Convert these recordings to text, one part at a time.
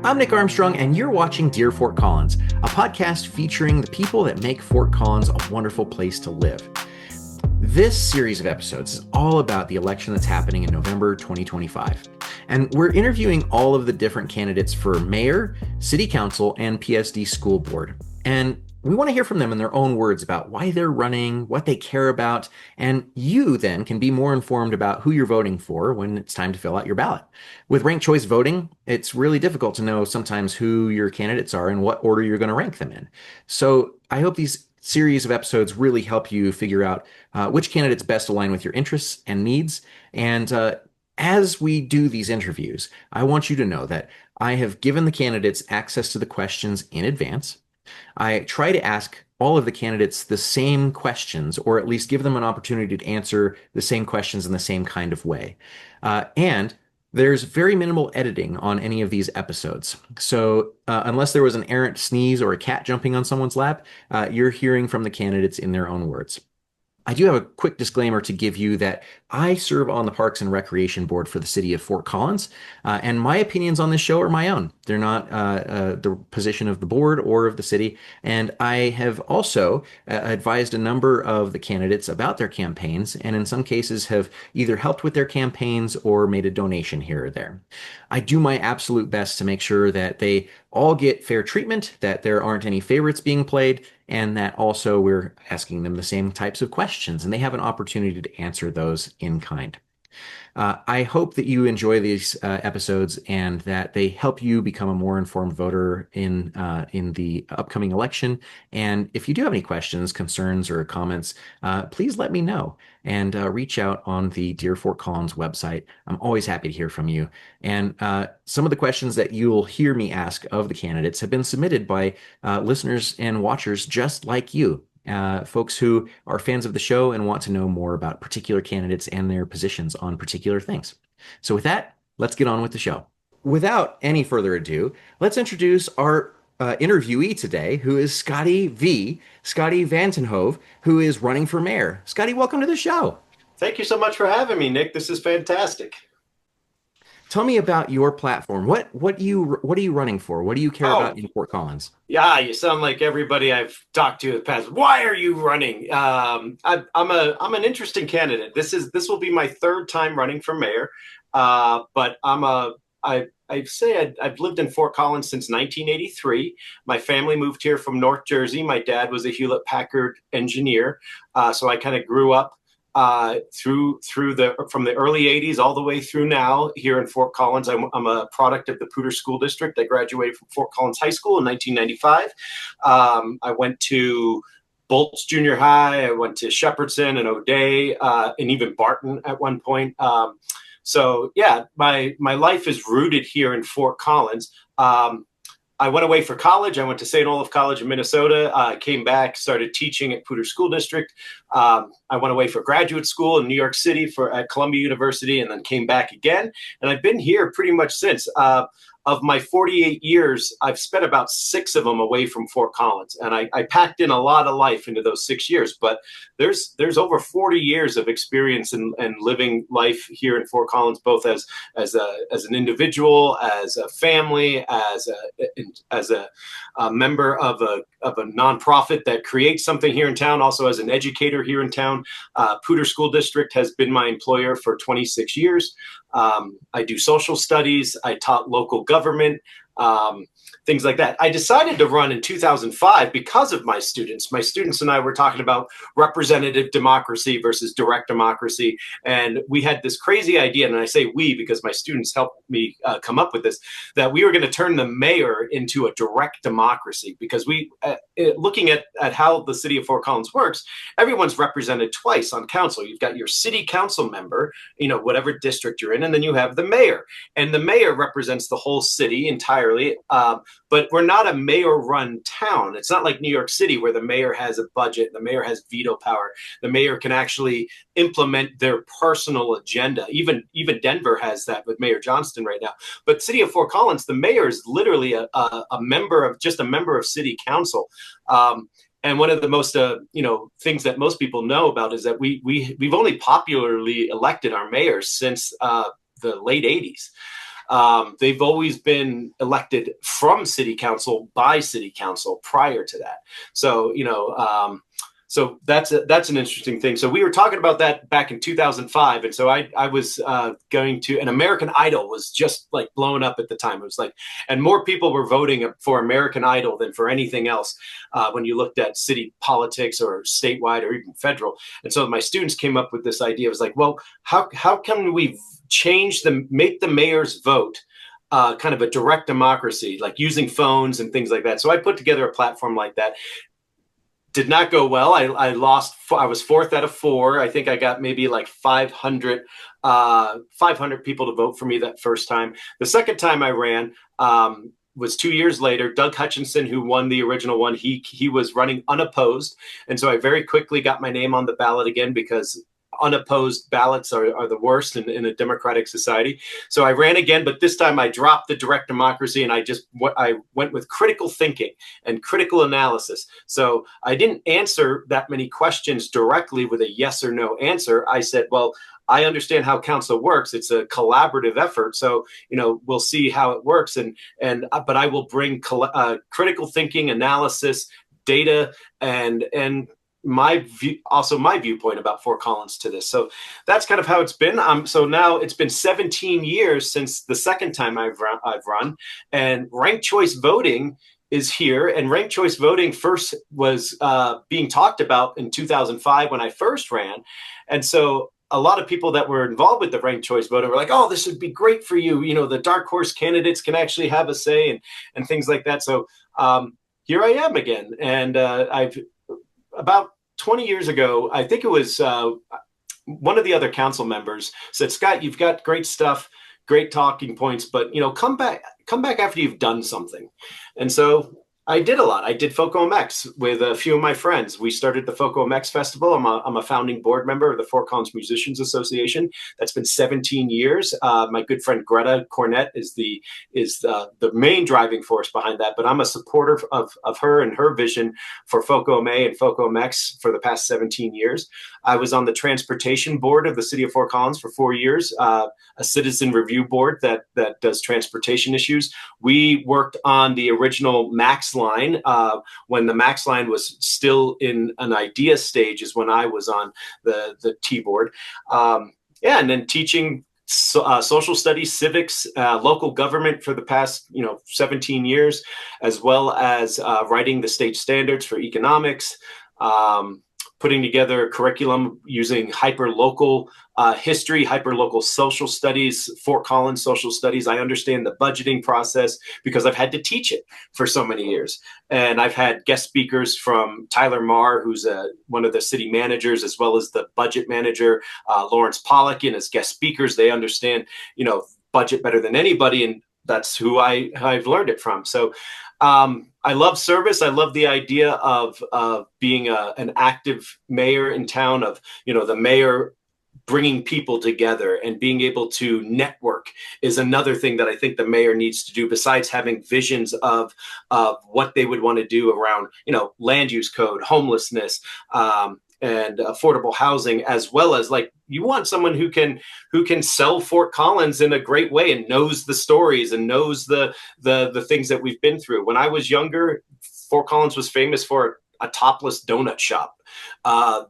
I'm Nick Armstrong, and you're watching Dear Fort Collins, a podcast featuring the people that make Fort Collins a wonderful place to live. This series of episodes is all about the election that's happening in November 2025. And we're interviewing all of the different candidates for mayor, city council, and PSD school board. And we want to hear from them in their own words about why they're running, what they care about, and you then can be more informed about who you're voting for when it's time to fill out your ballot. With ranked choice voting, it's really difficult to know sometimes who your candidates are and what order you're going to rank them in. So I hope these series of episodes really help you figure out which candidates best align with your interests and needs. And as we do these interviews, I want you to know that I have given the candidates access to the questions in advance. I try to ask all of the candidates the same questions, or at least give them an opportunity to answer the same questions in the same kind of way. And there's very minimal editing on any of these episodes. So unless there was an errant sneeze or a cat jumping on someone's lap, you're hearing from the candidates in their own words. I do have a quick disclaimer to give you that I serve on the Parks and Recreation Board for the city of Fort Collins, and my opinions on this show are my own. They're not the position of the board or of the city. And I have also advised a number of the candidates about their campaigns, and in some cases have either helped with their campaigns or made a donation here or there. I do my absolute best to make sure that they all get fair treatment, that there aren't any favorites being played, and that also we're asking them the same types of questions and they have an opportunity to answer those in kind. I hope that you enjoy these episodes and that they help you become a more informed voter in the upcoming election. And if you do have any questions, concerns, or comments, please let me know and reach out on the Dear Fort Collins website. I'm always happy to hear from you. And some of the questions that you'll hear me ask of the candidates have been submitted by listeners and watchers just like you. Folks who are fans of the show and want to know more about particular candidates and their positions on particular things. So with that, let's get on with the show. Without any further ado, let's introduce our interviewee today, who is ScottyV, Scotty VanTatenhove, who is running for mayor. Scotty, welcome to the show. Thank you so much for having me, Nick. This is fantastic. Tell me about your platform. What are you running for? What do you care about in Fort Collins? Yeah, you sound like everybody I've talked to in the past. Why are you running? I'm an interesting candidate. This will be my third time running for mayor, but I've lived in Fort Collins since 1983. My family moved here from North Jersey. My dad was a Hewlett-Packard engineer, so I kind of grew up from the early 80s all the way through now here in Fort Collins. I'm a product of the Poudre School District. I graduated from Fort Collins High School in 1995. I went to Bolts Junior High. I went to Shepherdson and O'Day, and even Barton at one point. So yeah, my life is rooted here in Fort Collins. I went away for college. I went to St. Olaf College in Minnesota. I came back, started teaching at Poudre School District. I went away for graduate school in New York City at Columbia University, and then came back again. And I've been here pretty much since. Of my 48 years, I've spent about 6 of them away from Fort Collins. And I packed in a lot of life into those 6 years. But there's over 40 years of experience and living life here in Fort Collins, both as an individual, as a family, as a member of a nonprofit that creates something here in town, also as an educator here in town. Poudre School District has been my employer for 26 years. I do social studies. I taught local government, things like that. I decided to run in 2005 because of my students. My students and I were talking about representative democracy versus direct democracy. And we had this crazy idea, and I say we because my students helped me come up with this, that we were going to turn the mayor into a direct democracy. Because looking at how the city of Fort Collins works, everyone's represented twice on council. You've got your city council member, whatever district you're in, and then you have the mayor. And the mayor represents the whole city entirely. But we're not a mayor-run town. It's not like New York City where the mayor has a budget, the mayor has veto power. The mayor can actually implement their personal agenda. Even Denver has that with Mayor Johnston right now. But city of Fort Collins, the mayor is literally a member of city council. And one of the most things that most people know about is that we've only popularly elected our mayors since the late 80s. They've always been elected from city council by city council prior to that. So, so that's an interesting thing. So we were talking about that back in 2005. And so I was going to, and American Idol was just like blowing up at the time. It was like, and more people were voting for American Idol than for anything else when you looked at city politics or statewide or even federal. And so my students came up with this idea. It was like, well, how can we make the mayor's vote kind of a direct democracy, like using phones and things like that. So I put together a platform like that. Did not go well. I lost. I was 4th out of 4. I think I got maybe like 500 people to vote for me that first time. The second time I ran was 2 years later. Doug Hutchinson, who won the original one, he was running unopposed. And so I very quickly got my name on the ballot again, because unopposed ballots are the worst in a democratic society. So I ran again, but this time I dropped the direct democracy and I went with critical thinking and critical analysis. So I didn't answer that many questions directly with a yes or no answer. I said, well, I understand how council works. It's a collaborative effort. So, we'll see how it works. But I will bring critical thinking, analysis, data, and my viewpoint about Fort Collins to this. So that's kind of how it's been. So now it's been 17 years since the second time I've run, and ranked choice voting is here. And ranked choice voting first was being talked about in 2005 when I first ran. And so a lot of people that were involved with the ranked choice voting were like, oh, this would be great for you. The dark horse candidates can actually have a say and things like that. So here I am again. And I've about 20 years ago, I think it was one of the other council members said, Scott, you've got great stuff, great talking points, but come back after you've done something. And so I did a lot. I did FoCoMX with a few of my friends. We started the FoCoMX Festival. I'm a founding board member of the Fort Collins Musicians Association. That's been 17 years. My good friend Greta Cornett is the main driving force behind that. But I'm a supporter of her and her vision for FoCoMA and FoCoMX for the past 17 years. I was on the transportation board of the city of Fort Collins for 4 years, a citizen review board that does transportation issues. We worked on the original MAX line when the MAX line was still in an idea stage, is when I was on the T board. And then teaching social studies, civics, local government for the past 17 years, as well as writing the state standards for economics, putting together a curriculum using hyper-local history, hyper-local social studies, Fort Collins social studies. I understand the budgeting process because I've had to teach it for so many years. And I've had guest speakers from Tyler Marr, who's one of the city managers, as well as the budget manager, Lawrence Pollock, and as guest speakers. They understand, budget better than anybody. And that's who I've learned it from. So I love service. I love the idea of being an active mayor in town, of, the mayor bringing people together and being able to network is another thing that I think the mayor needs to do, besides having visions of what they would want to do around, land use code, homelessness, and affordable housing, as well as, like, you want someone who can sell Fort Collins in a great way and knows the stories and knows the things that we've been through. When I was younger, Fort Collins was famous for a topless donut shop.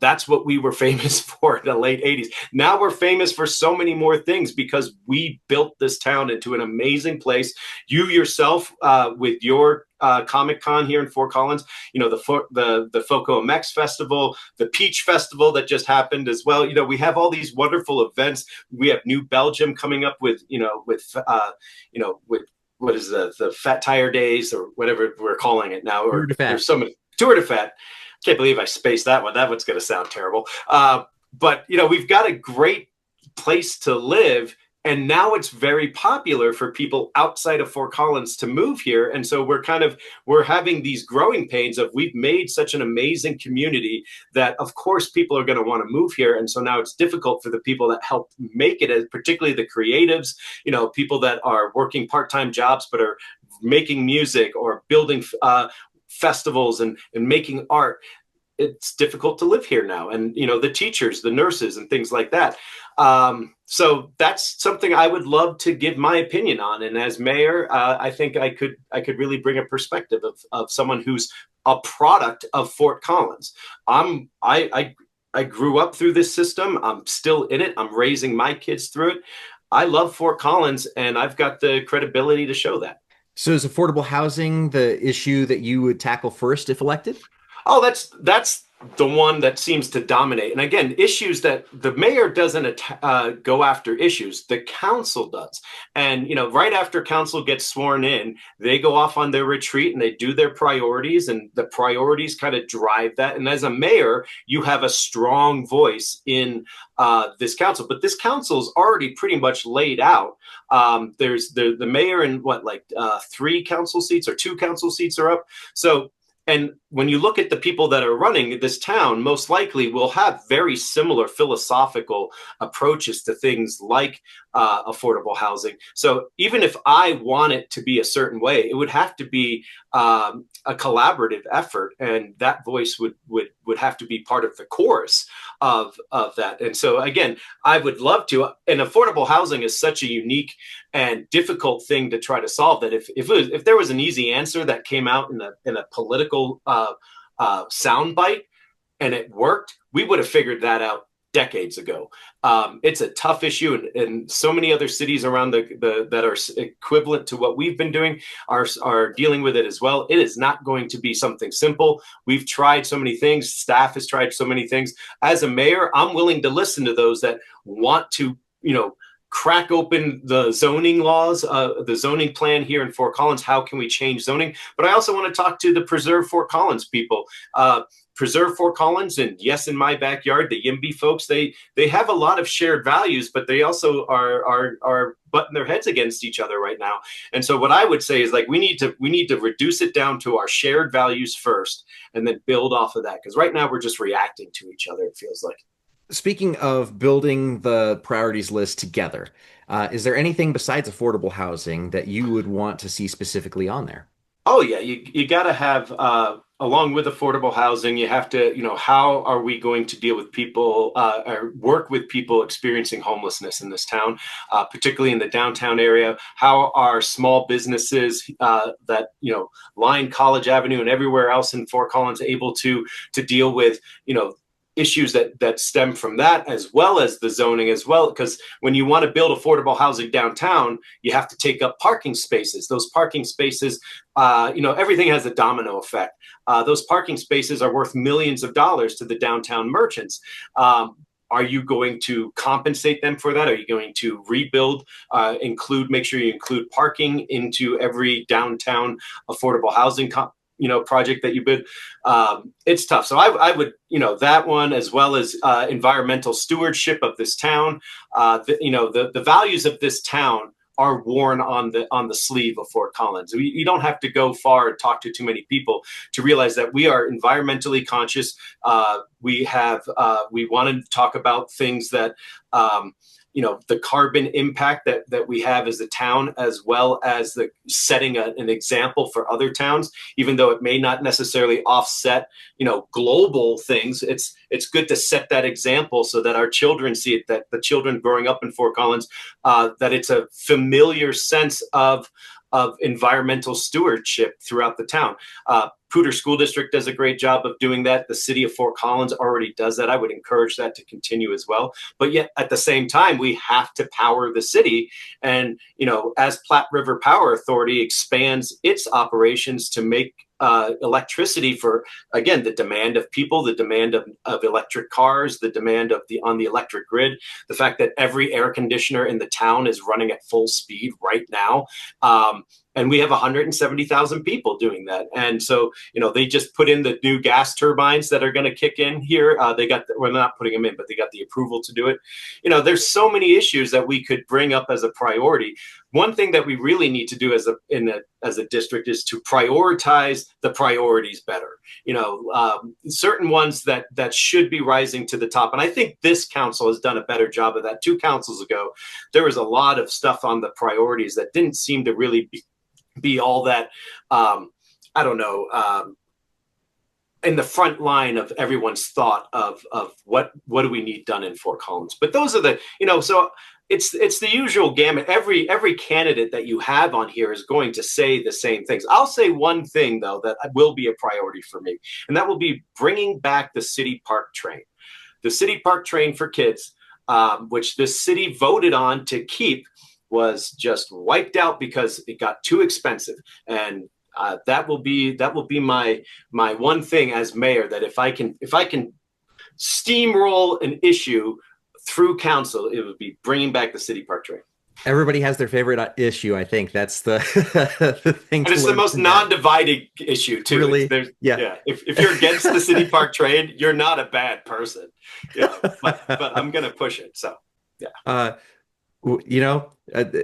That's what we were famous for in the late 80s. Now we're famous for so many more things because we built this town into an amazing place. You yourself, with your Comic Con here in Fort Collins, the FoCoMX Festival, the Peach Festival that just happened as well. We have all these wonderful events. We have New Belgium coming up with what is the Fat Tire Days, or whatever we're calling it now. Or there's so many. Tour de Fat. Can't believe I spaced that one. That one's going to sound terrible. But we've got a great place to live. And now it's very popular for people outside of Fort Collins to move here. And so we're having these growing pains of, we've made such an amazing community that of course people are going to want to move here. And so now it's difficult for the people that helped make it, particularly the creatives, people that are working part-time jobs, but are making music or building festivals and making art. it's difficult to live here now, and the teachers, the nurses, and things like that. So that's something I would love to give my opinion on. And as mayor, I think I could really bring a perspective of someone who's a product of Fort Collins. I grew up through this system. I'm still in it. I'm raising my kids through it. I love Fort Collins, and I've got the credibility to show that. So is affordable housing the issue that you would tackle first if elected? Oh, that's the one that seems to dominate. And again, issues that the mayor doesn't go after issues, the council does. And right after council gets sworn in, they go off on their retreat and they do their priorities, and the priorities kind of drive that. And as a mayor, you have a strong voice in this council, but this council is already pretty much laid out. There's the mayor and three council seats or two council seats are up. So. And when you look at the people that are running this town, most likely will have very similar philosophical approaches to things like affordable housing. So even if I want it to be a certain way, it would have to be a collaborative effort, and that voice would have to be part of the chorus of that. And so again, I would love to. And affordable housing is such a unique and difficult thing to try to solve that if there was an easy answer that came out in a political soundbite and it worked, we would have figured that out decades ago. It's a tough issue, and so many other cities around that are equivalent to what we've been doing are dealing with it as well. It is not going to be something simple. We've tried so many things. Staff has tried so many things. As a mayor, I'm willing to listen to those that want to, crack open the zoning laws, the zoning plan here in Fort Collins. How can we change zoning? But I also want to talk to the Preserve Fort Collins people. Preserve Fort Collins, and yes, in my backyard, the YIMBY folks, they have a lot of shared values, but they also are butting their heads against each other right now. And so what I would say is we need to reduce it down to our shared values first, and then build off of that. Because right now we're just reacting to each other, it feels like. Speaking of building the priorities list together, is there anything besides affordable housing that you would want to see specifically on there? Oh yeah, you got to have along with affordable housing, you have to, how are we going to deal with people or work with people experiencing homelessness in this town, particularly in the downtown area? How are small businesses that line College Avenue and everywhere else in Fort Collins able to deal with issues that stem from that, as well as the zoning as well? Because when you want to build affordable housing downtown, you have to take up parking spaces. Those parking spaces, everything has a domino effect. Those parking spaces are worth millions of dollars to the downtown merchants. Are you going to compensate them for that? Are you going to rebuild, make sure you include parking into every downtown affordable housing project that you bid? It's tough. So I would, that one, as well as environmental stewardship of this town. The values of this town are worn on the sleeve of Fort Collins. You don't have to go far and talk to too many people to realize that we are environmentally conscious. We want to talk about things that the carbon impact that we have as a town, as well as the setting an example for other towns, even though it may not necessarily offset, global things. It's good to set that example so that our children see it, that the children growing up in Fort Collins, that it's a familiar sense of environmental stewardship throughout the town. Poudre School District does a great job of doing that. The city of Fort Collins already does that. I would encourage that to continue as well. But yet at the same time, we have to power the city. And, as Platte River Power Authority expands its operations to make electricity for, again, the demand of people, the demand of electric cars, the demand on the electric grid, the fact that every air conditioner in the town is running at full speed right now. And we have 170,000 people doing that. And so, they just put in the new gas turbines that are going to kick in here. We're not putting them in, but they got the approval to do it. There's so many issues that we could bring up as a priority. One thing that we really need to do as a district is to prioritize the priorities better. Certain ones that should be rising to the top. And I think this council has done a better job of that. 2 councils ago, there was a lot of stuff on the priorities that didn't seem to really be all that, in the front line of everyone's thought of what do we need done in Fort Collins. But those are the, so it's the usual gamut. Every candidate that you have on here is going to say the same things. I'll say one thing though that will be a priority for me, and that will be bringing back the city park train. The city park train for kids, which the city voted on to keep, was just wiped out because it got too expensive. And that will be my one thing as mayor, that if I can steamroll an issue through council, it would be bringing back the city park train. Everybody has their favorite issue. I think that's the, the thing. And it's the most non-divided issue too. Really? Yeah. If you're against the city park train, you're not a bad person. But I'm going to push it. So yeah.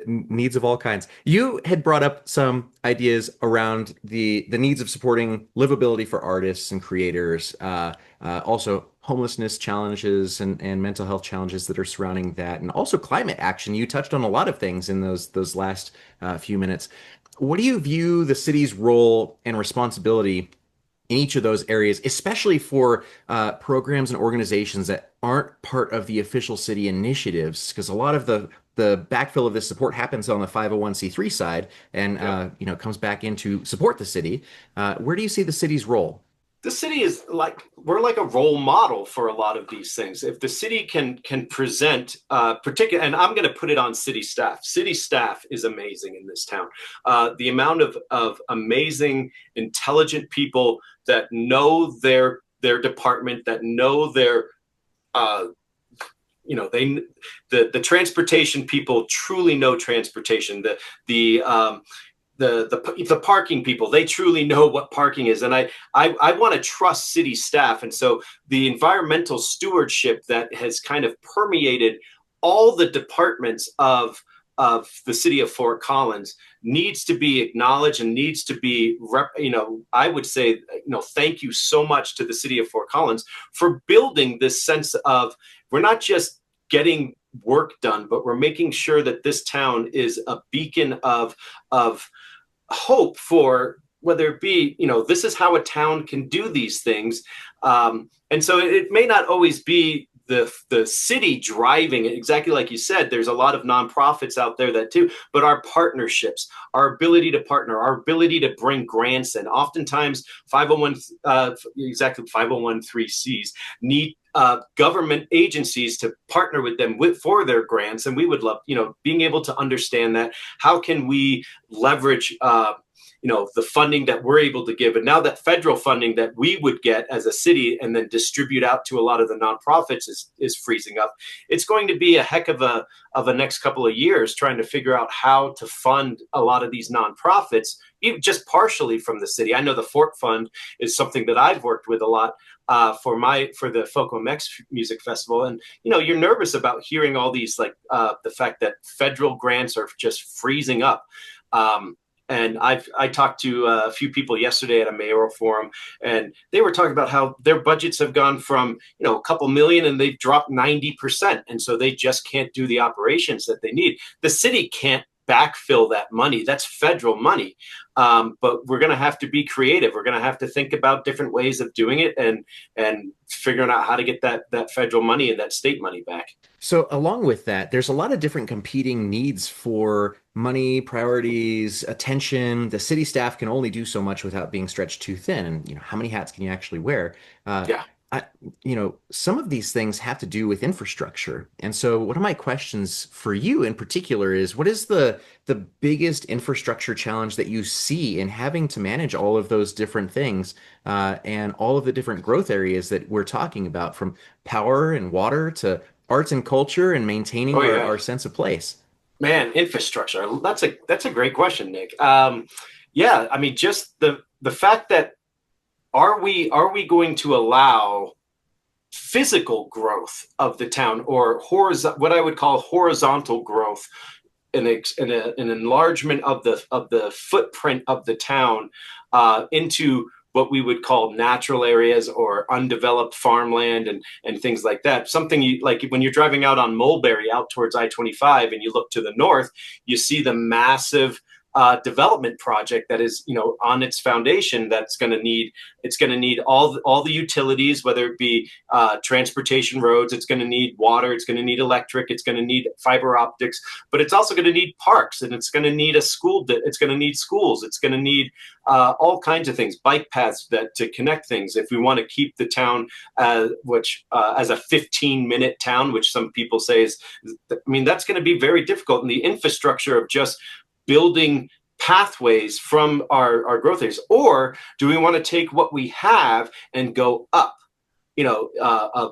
Needs of all kinds. You had brought up some ideas around the needs of supporting livability for artists and creators, also homelessness challenges and mental health challenges that are surrounding that, and also climate action. You touched on a lot of things in those last few minutes. What do you view the city's role and responsibility in each of those areas, especially for programs and organizations that aren't part of the official city initiatives? Because a lot of the backfill of this support happens on the 501c3 side and comes back in to support the city. Where do you see the city's role? The city is we're like a role model for a lot of these things. If the city can present particular, and I'm going to put it on city staff. City staff is amazing in this town. The amount of amazing, intelligent people that know their department, that know their the transportation people truly know transportation. The parking people, they truly know what parking is. And I want to trust city staff. And so the environmental stewardship that has kind of permeated all the departments of the city of Fort Collins needs to be acknowledged and needs to be, I would say, thank you so much to the city of Fort Collins for building this sense of, we're not just getting work done, but we're making sure that this town is a beacon of hope for, whether it be, this is how a town can do these things. And so it may not always be the city driving it, exactly like you said. There's a lot of nonprofits out there that too, but our partnerships, our ability to partner, our ability to bring grants in. Oftentimes 501(c)(3)s need government agencies to partner with them for their grants. And we would love, being able to understand that. How can we leverage the funding that we're able to give, and now that federal funding that we would get as a city and then distribute out to a lot of the nonprofits is freezing up. It's going to be a heck of a next couple of years trying to figure out how to fund a lot of these nonprofits, even just partially from the city. I know the Fort Fund is something that I've worked with a lot for the FoCoMX Music Festival. And, you're nervous about hearing all these, the fact that federal grants are just freezing up. And I talked to a few people yesterday at a mayoral forum, and they were talking about how their budgets have gone from, a couple million, and they've dropped 90%. And so they just can't do the operations that they need. The city can't backfill that money. That's federal money. But we're going to have to be creative. We're going to have to think about different ways of doing it and figuring out how to get that federal money and that state money back. So along with that, there's a lot of different competing needs for money, priorities, attention. The city staff can only do so much without being stretched too thin. And, how many hats can you actually wear? Some of these things have to do with infrastructure. And so one of my questions for you in particular is, what is the biggest infrastructure challenge that you see in having to manage all of those different things and all of the different growth areas that we're talking about, from power and water to arts and culture and maintaining our sense of place? Man, infrastructure. That's a great question, Nick. Just the fact that, are we going to allow physical growth of the town, or what I would call horizontal growth, an enlargement of the footprint of the town into what we would call natural areas or undeveloped farmland and things like that. Something like when you're driving out on Mulberry out towards I-25 and you look to the north, you see the massive development project that is, on its foundation, that's going to need, it's going to need all the utilities, whether it be transportation, roads, it's going to need water, it's going to need electric, it's going to need fiber optics, but it's also going to need parks, and it's going to need it's going to need schools, it's going to need all kinds of things, bike paths to connect things. If we want to keep the town, as a 15-minute town, which some people say is, that's going to be very difficult. And the infrastructure of just building pathways from our growth areas, or do we want to take what we have and go up,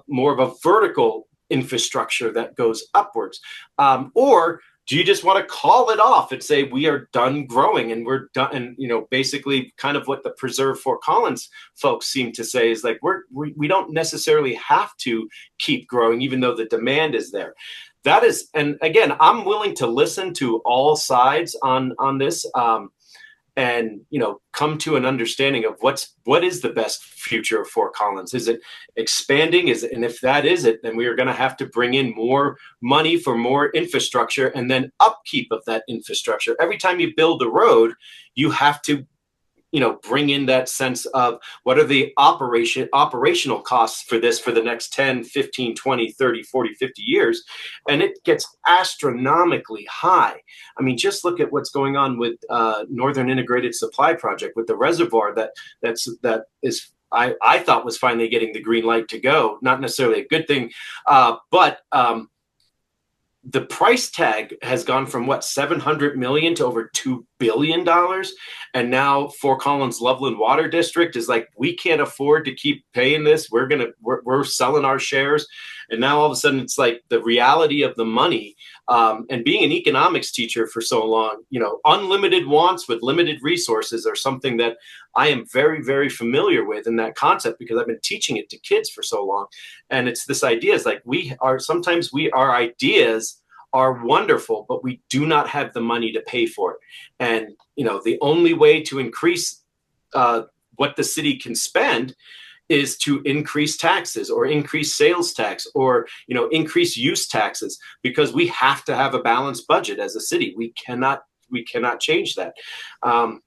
more of a vertical infrastructure that goes upwards, or do you just want to call it off and say we are done growing and we're done? And basically, kind of what the Preserve Fort Collins folks seem to say is like we don't necessarily have to keep growing, even though the demand is there. That is, and again, I'm willing to listen to all sides on this, and come to an understanding of what is the best future of Fort Collins. Is it expanding? And if that is it, then we are going to have to bring in more money for more infrastructure, and then upkeep of that infrastructure. Every time you build a road, you have to bring in that sense of what are the operational costs for this for the next 10, 15, 20, 30, 40, 50 years. And it gets astronomically high. Just look at what's going on with Northern Integrated Supply Project, with the reservoir that is I thought was finally getting the green light to go. Not necessarily a good thing, but the price tag has gone from $700 million to over $2 billion. And now Fort Collins Loveland Water District is like, we can't afford to keep paying this. We're selling our shares. And now all of a sudden it's like the reality of the money. And being an economics teacher for so long, unlimited wants with limited resources are something that I am very, very familiar with in that concept, because I've been teaching it to kids for so long. And it's this idea is like, our ideas are wonderful, but we do not have the money to pay for it. And, the only way to increase what the city can spend is to increase taxes, or increase sales tax, or, increase use taxes, because we have to have a balanced budget as a city. We cannot change that.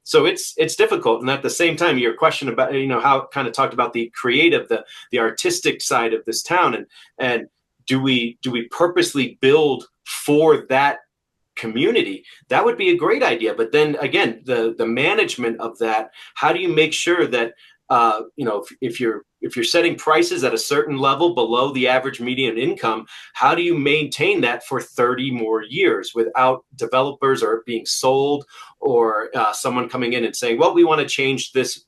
So it's difficult. And at the same time, your question about, how it kind of talked about the creative, the artistic side of this town, and do we purposely build for that community? That would be a great idea. But then again, the management of that, how do you make sure that if you're setting prices at a certain level below the average median income, how do you maintain that for 30 more years without developers or being sold, or someone coming in and saying, well, we want to change this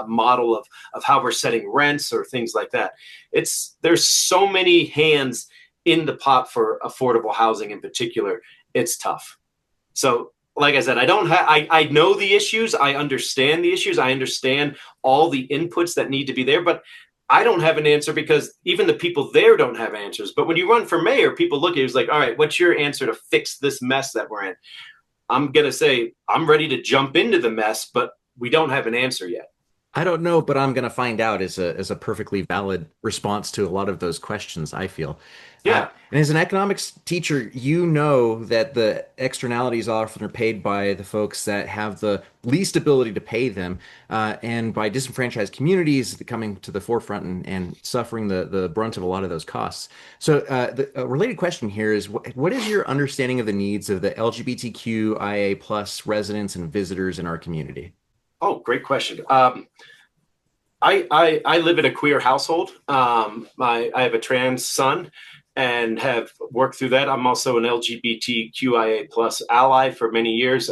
model of how we're setting rents or things like that. There's so many hands in the pot for affordable housing in particular. It's tough. So like I said, I know the issues. I understand the issues. I understand all the inputs that need to be there, but I don't have an answer, because even the people there don't have answers. But when you run for mayor, people look at you, it's like, all right, what's your answer to fix this mess that we're in? I'm going to say, I'm ready to jump into the mess, but we don't have an answer yet. I don't know, but I'm going to find out is a perfectly valid response to a lot of those questions, I feel. Yeah. And as an economics teacher, you know that the externalities often are paid by the folks that have the least ability to pay them, and by disenfranchised communities coming to the forefront and suffering the brunt of a lot of those costs. So a related question here is, what is your understanding of the needs of the LGBTQIA plus residents and visitors in our community? Oh, great question. I live in a queer household. I have a trans son and have worked through that. I'm also an LGBTQIA plus ally for many years.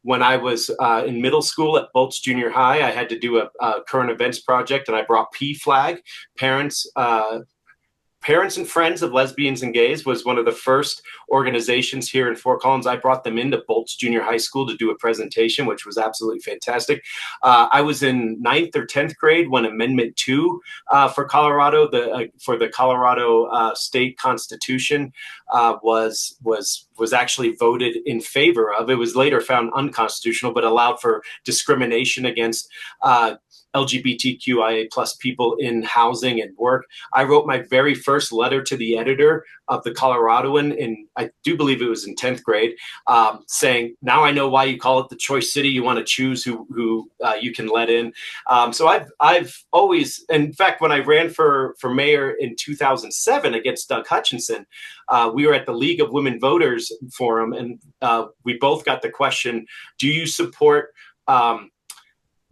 When I was in middle school at Bolts Junior High, I had to do a current events project, and I brought PFLAG. Parents and Friends of Lesbians and Gays was one of the first organizations here in Fort Collins. I brought them into Bolts Junior High School to do a presentation, which was absolutely fantastic. I was in 9th or 10th grade when Amendment 2 for Colorado, for the Colorado State Constitution, was actually voted in favor of. It was later found unconstitutional, but allowed for discrimination against LGBTQIA plus people in housing and work. I wrote my very first letter to the editor of the Coloradoan I do believe it was in 10th grade, saying, now I know why you call it the choice city. You want to choose who you can let in. So I've always, in fact, when I ran for mayor in 2007 against Doug Hutchinson, we were at the League of Women Voters Forum, and we both got the question, do you support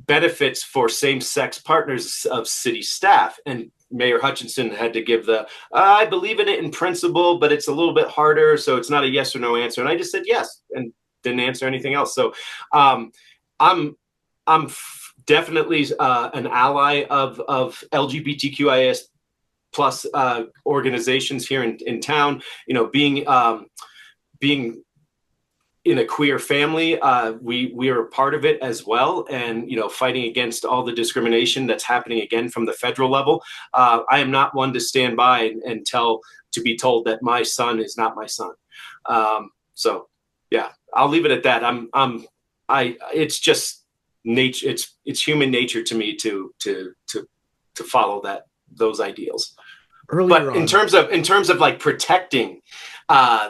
benefits for same-sex partners of city staff? And Mayor Hutchinson had to give I believe in it in principle, but it's a little bit harder, so it's not a yes or no answer. And I just said yes and didn't answer anything else. So I'm definitely an ally of LGBTQIA plus organizations here in town. Being in a queer family, we are a part of it as well, and fighting against all the discrimination that's happening again from the federal level. I am not one to stand by and to be told that my son is not my son. So yeah, I'll leave it at that. It's just nature. It's human nature to me to follow those ideals. But in terms of like protecting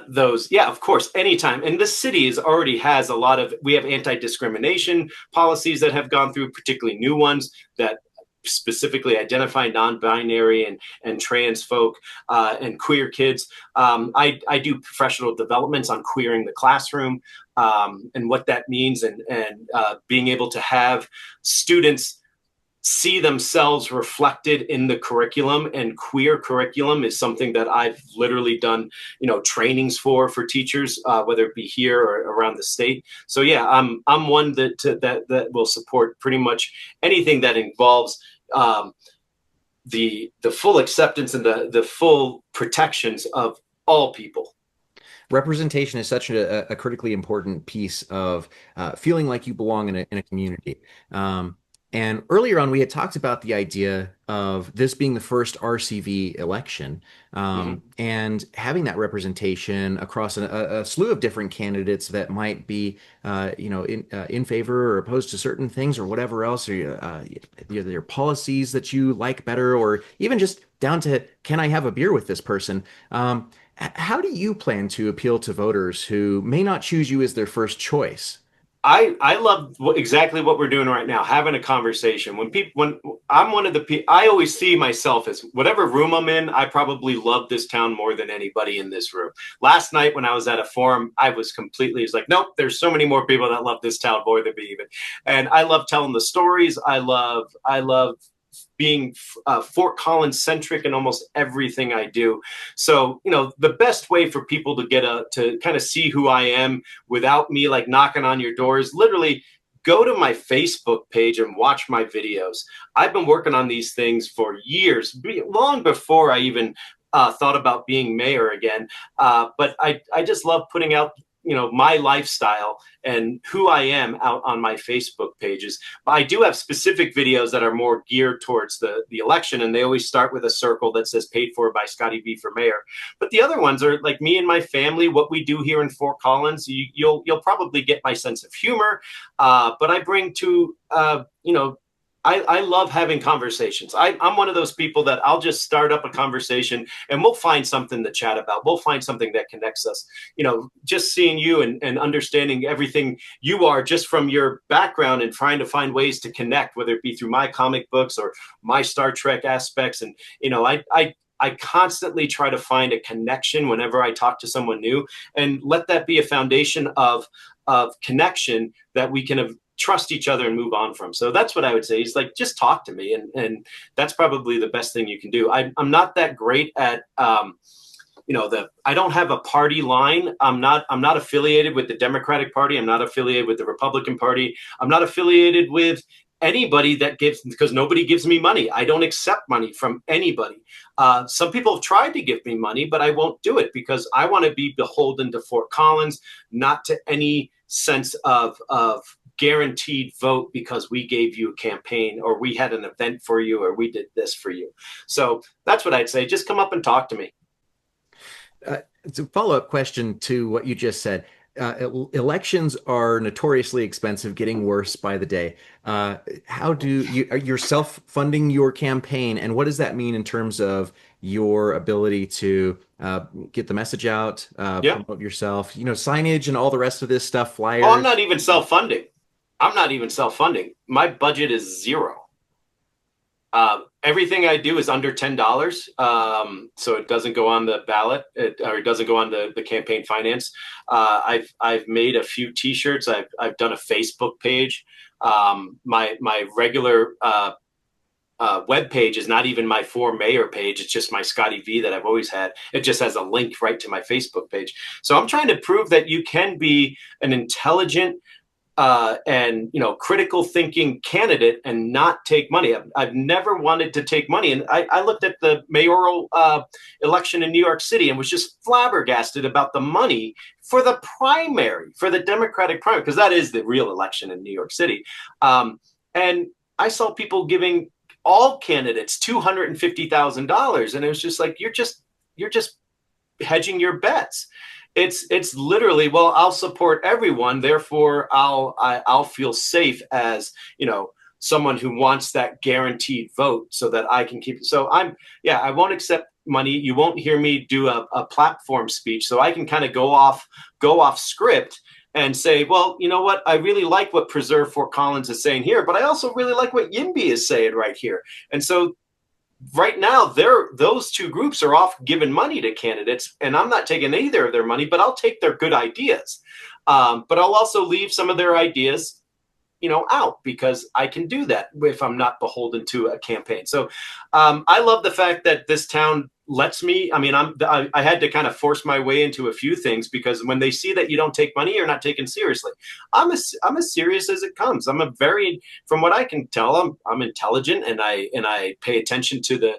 those, yeah, of course, anytime. And this city already has we have anti-discrimination policies that have gone through, particularly new ones that specifically identify non-binary and trans folk and queer kids. I do professional developments on queering the classroom and what that means, and being able to have students see themselves reflected in the curriculum. And queer curriculum is something that I've literally done, trainings for teachers, whether it be here or around the state. So yeah, I'm one that will support pretty much anything that involves the full acceptance and the full protections of all people. Representation is such a critically important piece of feeling like you belong in a community. And earlier on, we had talked about the idea of this being the first RCV election, and having that representation across a slew of different candidates that might be, in favor or opposed to certain things or whatever else, or their policies that you like better, or even just down to, can I have a beer with this person? How do you plan to appeal to voters who may not choose you as their first choice? I love exactly what we're doing right now, having a conversation. When I'm one of the people, I always see myself as whatever room I'm in, I probably love this town more than anybody in this room. Last night when I was at a forum, it's like, nope, there's so many more people that love this town more than me even. And I love telling the stories. I love being Fort Collins centric in almost everything I do. So, the best way for people to kind of see who I am without me like knocking on your doors, literally go to my Facebook page and watch my videos. I've been working on these things for years, long before I even thought about being mayor again. But I just love putting out my lifestyle and who I am out on my Facebook pages. I do have specific videos that are more geared towards the election, and they always start with a circle that says paid for by ScottyV for mayor. But the other ones are like me and my family, what we do here in Fort Collins. You'll probably get my sense of humor, but I bring to, I love having conversations. I'm one of those people that I'll just start up a conversation and we'll find something to chat about. We'll find something that connects us. Just seeing you and understanding everything you are just from your background and trying to find ways to connect, whether it be through my comic books or my Star Trek aspects. And, I constantly try to find a connection whenever I talk to someone new, and let that be a foundation of connection that we can trust each other and move on from. So that's what I would say. Is like, just talk to me. And that's probably the best thing you can do. I'm not that great at, I don't have a party line. I'm not affiliated with the Democratic Party. I'm not affiliated with the Republican Party. I'm not affiliated with anybody because nobody gives me money. I don't accept money from anybody. Some people have tried to give me money, but I won't do it because I want to be beholden to Fort Collins, not to any sense of guaranteed vote because we gave you a campaign or we had an event for you or we did this for you. So that's what I'd say. Just come up and talk to me. It's a follow-up question to what you just said. Elections are notoriously expensive, getting worse by the day. How do you're self-funding your campaign, and what does that mean in terms of your ability to get the message out, Yeah. promote yourself, signage and all the rest of this stuff, Oh, I'm flyers? not even self-funding. I'm not even self-funding. My budget is zero. Everything I do is under $10, so it doesn't go on the ballot, or it doesn't go on the campaign finance. I've made a few T-shirts. I've done a Facebook page. My regular web page is not even my For Mayor page. It's just my ScottyV that I've always had. It just has a link right to my Facebook page. So I'm trying to prove that you can be an intelligent and critical thinking candidate and not take money. I've never wanted to take money, and I looked at the mayoral election in New York City and was just flabbergasted about the money for the primary, for the Democratic primary, because that is the real election in New York City. And I saw people giving all candidates $250,000, and it was just like you're just hedging your bets. It's literally, well, I'll support everyone, therefore I'll feel safe as someone who wants that guaranteed vote so that I can keep it. So I won't accept money. You won't hear me do a platform speech, so I can kind of go off script and say, well, you know what, I really like what Preserve Fort Collins is saying here, but I also really like what YIMBY is saying right here. And so right now, those two groups are off giving money to candidates, and I'm not taking either of their money, but I'll take their good ideas. But I'll also leave some of their ideas, out, because I can do that if I'm not beholden to a campaign. So I love the fact that this town lets me. I mean, I had to kind of force my way into a few things, because when they see that you don't take money, you're not taken seriously. I'm as serious as it comes. From what I can tell, I'm intelligent, and I pay attention to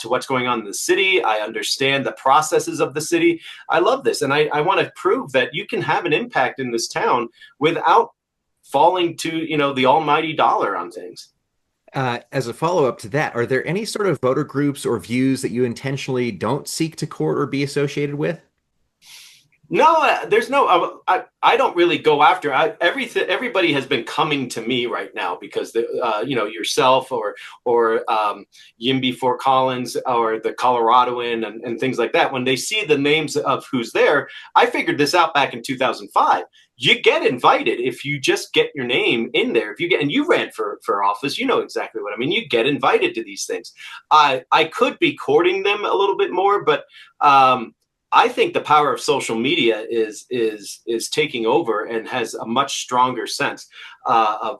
what's going on in the city. I understand the processes of the city. I love this, and I want to prove that you can have an impact in this town without falling to the almighty dollar on things. As a follow-up to that, are there any sort of voter groups or views that you intentionally don't seek to court or be associated with? No, there's no. I don't really go after. Everything. Everybody has been coming to me right now because yourself or YIMBY Fort Collins or the Coloradoan and things like that. When they see the names of who's there, I figured this out back in 2005. You get invited if you just get your name in there. If you get, and you ran for office, you know exactly what I mean. You get invited to these things. I could be courting them a little bit more, but I think the power of social media is taking over and has a much stronger sense of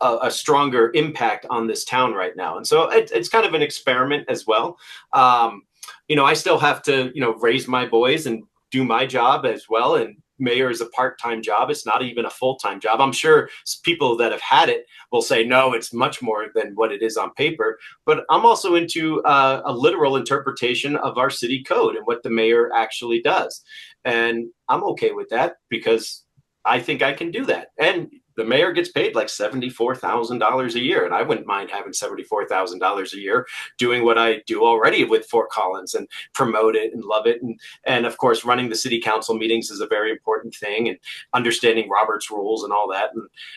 a stronger impact on this town right now. And so it's kind of an experiment as well. I still have to raise my boys and do my job as well. And mayor is a part-time job. It's not even a full-time job. I'm sure people that have had it will say, no, it's much more than what it is on paper. But I'm also into a literal interpretation of our city code and what the mayor actually does. And I'm okay with that because I think I can do that. And the mayor gets paid like $74,000 a year, and I wouldn't mind having $74,000 a year doing what I do already with Fort Collins and promote it and love it. And of course, running the city council meetings is a very important thing, and understanding Robert's rules and all that,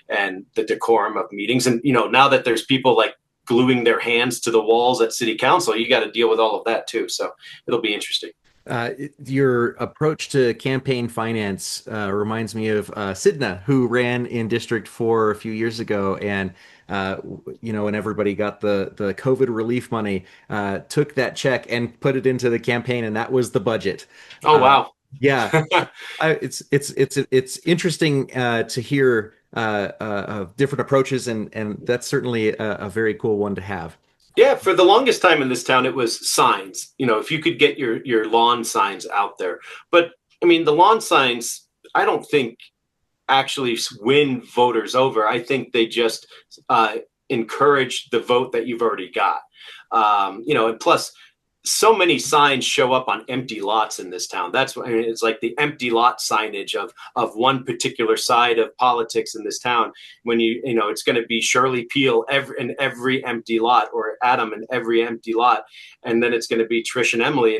and the decorum of meetings. And now that there's people like gluing their hands to the walls at city council, you got to deal with all of that too. So it'll be interesting. Your approach to campaign finance reminds me of Sidna, who ran in District 4 a few years ago, and when everybody got the COVID relief money, took that check and put it into the campaign, and that was the budget. Oh wow! Yeah, it's interesting to hear different approaches, and that's certainly a very cool one to have. Yeah, for the longest time in this town, it was signs. If you could get your lawn signs out there. But I mean, the lawn signs, I don't think actually win voters over. I think they just encourage the vote that you've already got. And plus, so many signs show up on empty lots in this town. That's what I mean, it's like the empty lot signage of one particular side of politics in this town. When it's going to be Shirley Peel in every empty lot, or Adam in every empty lot, and then it's going to be Trish and Emily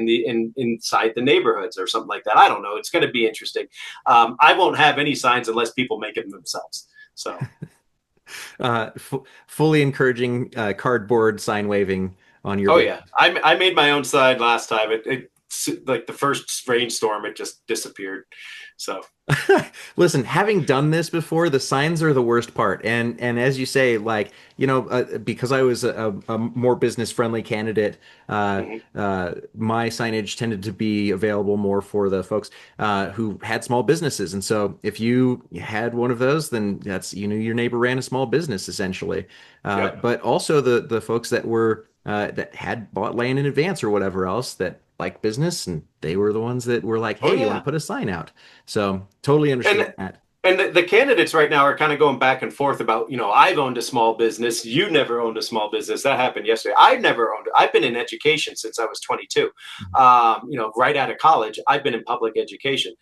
inside the neighborhoods or something like that. I don't know. It's going to be interesting. I won't have any signs unless people make them themselves. So. Fully encouraging cardboard sign waving on your Oh business. yeah, I made my own sign last time. It like the first rainstorm, it just disappeared. So Listen, having done this before, the signs are the worst part. And as you say, like, because I was a more business friendly candidate, mhm. my signage tended to be available more for the folks who had small businesses. And so if you had one of those, then that's, your neighbor ran a small business essentially. Yep. But also the folks that were that had bought land in advance or whatever else that like business, and they were the ones that were like, Oh hey, you want to yeah. put a sign out? So totally understand And that. the candidates right now are kind of going back and forth about, I've owned a small business. You never owned a small business. That happened yesterday. I never owned it. I've been in education since I was 22. Right out of college, I've been in public education.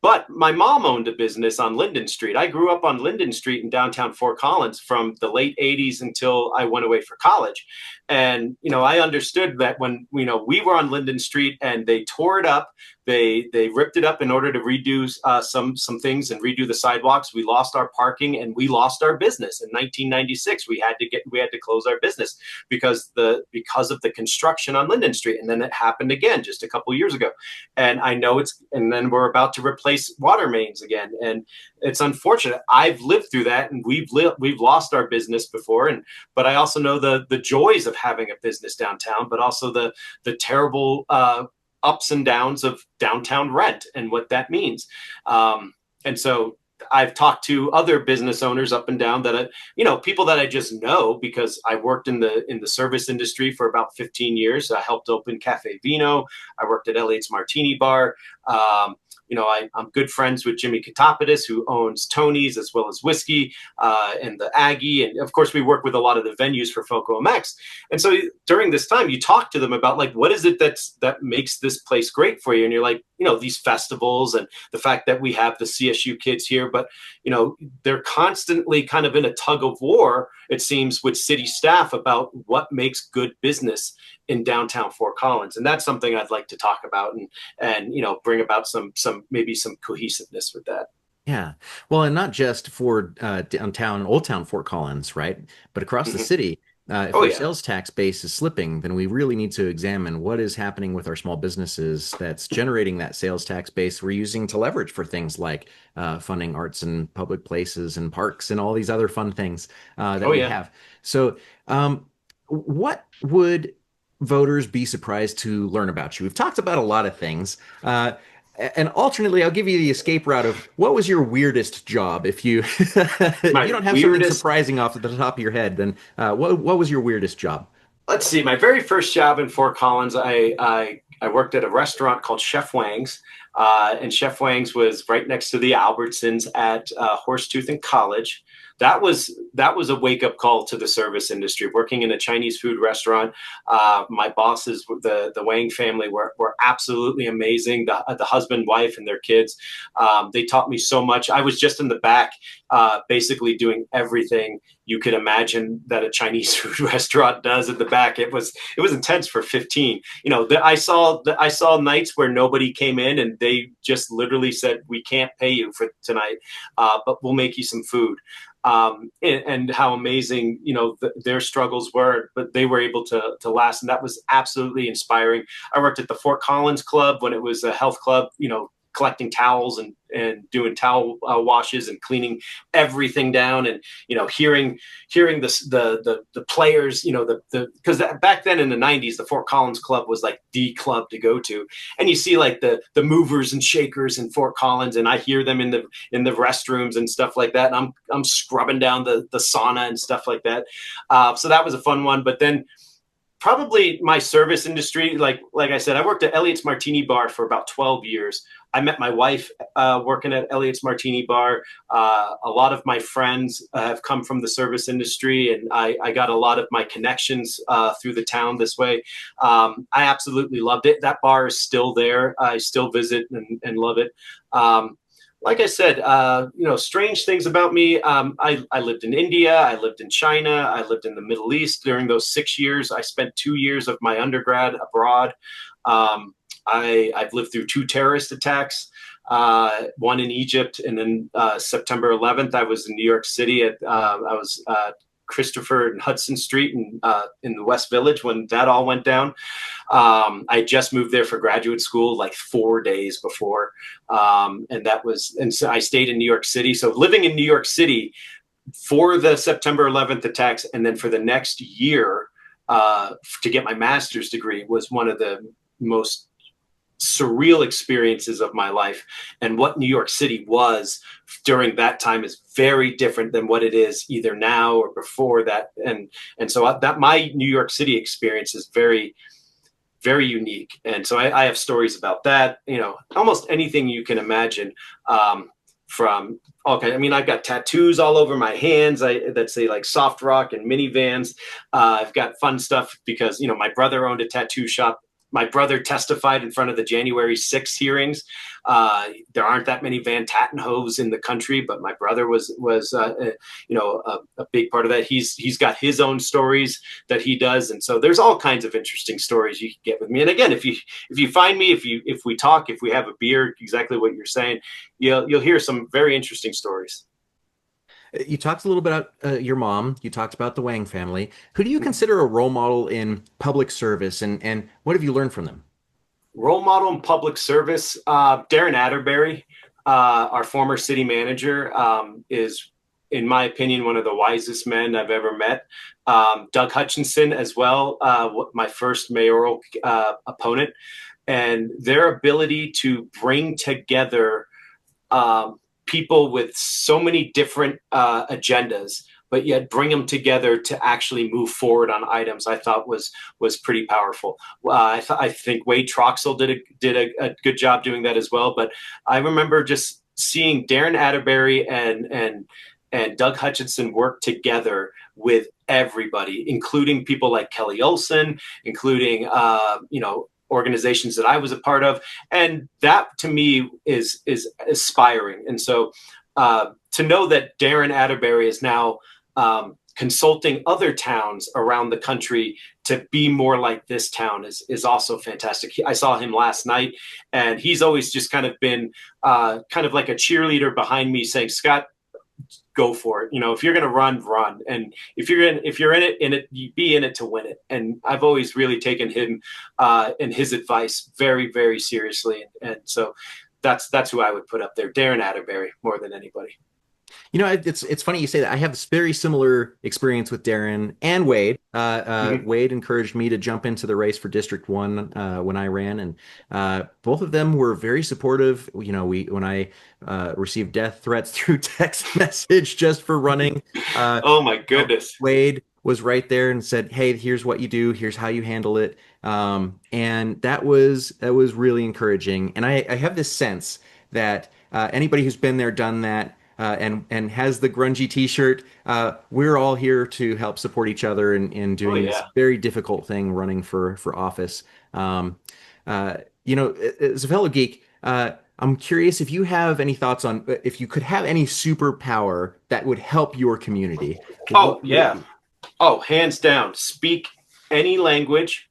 But my mom owned a business on Linden Street. I grew up on Linden Street in downtown Fort Collins from the late 80s until I went away for college. And, I understood that when, we were on Linden Street and they tore it up, they ripped it up in order to redo some things and redo the sidewalks. We lost our parking and we lost our business in 1996. We had to close our business because of the construction on Linden Street, and then it happened again just a couple years ago. And I know and then we're about to replace water mains again, and it's unfortunate. I've lived through that, and we've lost our business before, but I also know the joys of having a business downtown, but also the terrible ups and downs of downtown rent and what that means. And so I've talked to other business owners up and down that people that I just know because I worked in the service industry for about 15 years. I helped open Cafe Vino. I worked at Elliot's Martini Bar. I'm good friends with Jimmy Katopoulos, who owns Tony's as well as whiskey and the Aggie. And of course, we work with a lot of the venues for FoCoMX. And so during this time, you talk to them about like, what is it that makes this place great for you? And you're like, these festivals and the fact that we have the CSU kids here, but, they're constantly kind of in a tug of war, it seems, with city staff about what makes good business in downtown Fort Collins. And that's something I'd like to talk about and bring about some maybe some cohesiveness with that. Yeah. Well, and not just for downtown, Old Town Fort Collins, right? But across the Mm-hmm. city. If Oh our yeah. sales tax base is slipping, then we really need to examine what is happening with our small businesses that's generating that sales tax base we're using to leverage for things like funding arts and public places and parks and all these other fun things that Oh we yeah. have. So, what would voters be surprised to learn about you? We've talked about a lot of things. And alternately, I'll give you the escape route of what was your weirdest job? If you if you My don't have something weirdest surprising off the top of your head, then what was your weirdest job? Let's see. My very first job in Fort Collins, I worked at a restaurant called Chef Wang's, and Chef Wang's was right next to the Albertsons at Horsetooth and College. That was a wake up call to the service industry. Working in a Chinese food restaurant, my bosses, the Wang family, were absolutely amazing. The husband, wife, and their kids. They taught me so much. I was just in the back, basically doing everything you could imagine that a Chinese food restaurant does at the back. It was intense for 15. I saw nights where nobody came in and they just literally said, "We can't pay you for tonight, but we'll make you some food." And how amazing their struggles were, but they were able to last, and that was absolutely inspiring. I worked at the Fort Collins Club when it was a health club, collecting towels and doing towel washes and cleaning everything down, and hearing the players, because back then in the 90s the Fort Collins Club was like the club to go to, and you see like the movers and shakers in Fort Collins, and I hear them in the restrooms and stuff like that, and I'm scrubbing down the sauna and stuff like that. So that was a fun one. But then Probably my service industry. Like I said, I worked at Elliot's Martini Bar for about 12 years. I met my wife working at Elliot's Martini Bar. A lot of my friends have come from the service industry, and I got a lot of my connections through the town this way. I absolutely loved it. That bar is still there. I still visit and love it. Like I said, strange things about me. I lived in India. I lived in China. I lived in the Middle East. During those 6 years, I spent 2 years of my undergrad abroad. I've lived through 2 terrorist attacks, one in Egypt, and then September 11th, I was in New York City. I was Christopher and Hudson Street in the West Village when that all went down. I just moved there for graduate school like 4 days before. And so I stayed in New York City. So living in New York City for the September 11th attacks, and then for the next year to get my master's degree, was one of the most surreal experiences of my life. And what New York City was during that time is very different than what it is either now or before that. And so that my New York City experience is very, very unique. And so I have stories about that, almost anything you can imagine. I've got tattoos all over my hands that say like soft rock and minivans. I've got fun stuff because, my brother owned a tattoo shop. My brother testified in front of the January 6th hearings. There aren't that many VanTatenhoves in the country, but my brother was a big part of that. He's got his own stories that he does, and so there's all kinds of interesting stories you can get with me. And again, if you find me, if we talk, if we have a beer, exactly what you're saying, you'll hear some very interesting stories. You talked a little bit about your mom. You talked about the Wang family. Who do you consider a role model in public service, and what have you learned from them? Role model in public service, Darren Atterbury, our former city manager, is, in my opinion, one of the wisest men I've ever met. Doug Hutchinson as well, my first mayoral opponent, and their ability to bring together people with so many different agendas, but yet bring them together to actually move forward on items, I thought was pretty powerful. I think Wade Troxel did a good job doing that as well. But I remember just seeing Darren Atterbury and Doug Hutchinson work together with everybody, including people like Kelly Olson, including organizations that I was a part of. And that to me is aspiring. And so to know that Darren Atterbury is now consulting other towns around the country to be more like this town is also fantastic. I saw him last night, and he's always just kind of been kind of like a cheerleader behind me saying, Scott, go for it. If you're going to run. And if you're in it, you be in it to win it. And I've always really taken him and his advice very, very seriously. And so that's who I would put up there. Darren Atterbury more than anybody. It's funny you say that. I have this very similar experience with Darren and Wade. Wade encouraged me to jump into the race for District 1 when I ran, and both of them were very supportive. When I received death threats through text message just for running. Oh my goodness! Wade was right there and said, "Hey, here's what you do. Here's how you handle it." And that was really encouraging. And I have this sense that anybody who's been there, done that, and has the grungy T-shirt, we're all here to help support each other in doing this very difficult thing, running for office. As a fellow geek, I'm curious if you have any thoughts on if you could have any superpower that would help your community. Hands down. Speak any language.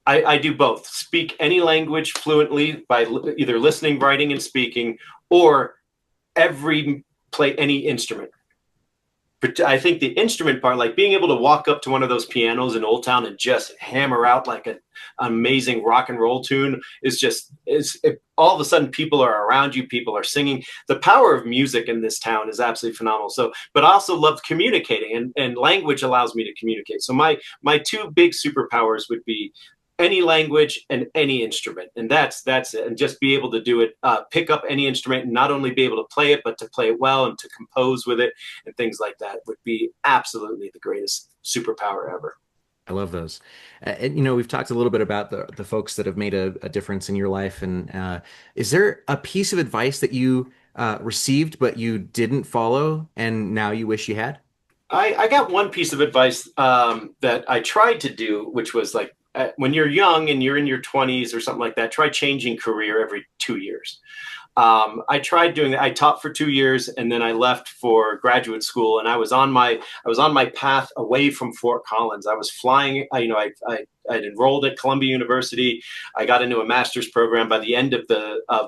I do both. Speak any language fluently by either listening, writing, and speaking, or play any instrument. But I think the instrument part, like being able to walk up to one of those pianos in Old Town and just hammer out like an amazing rock and roll tune, all of a sudden people are around you, people are singing. The power of music in this town is absolutely phenomenal. So, but I also love communicating, and language allows me to communicate. So my 2 big superpowers would be any language and any instrument. And that's it. And just be able to do it, pick up any instrument and not only be able to play it, but to play it well and to compose with it and things like that would be absolutely the greatest superpower ever. I love those. And, we've talked a little bit about the folks that have made a difference in your life. And is there a piece of advice that you received but you didn't follow and now you wish you had? I got one piece of advice that I tried to do, which was like when you're young and you're in your 20s or something like that, try changing career every 2 years. I tried doing that. I taught for 2 years and then I left for graduate school, and I was on my path away from Fort Collins. I was flying. I'd enrolled at Columbia University. I got into a master's program. By the end of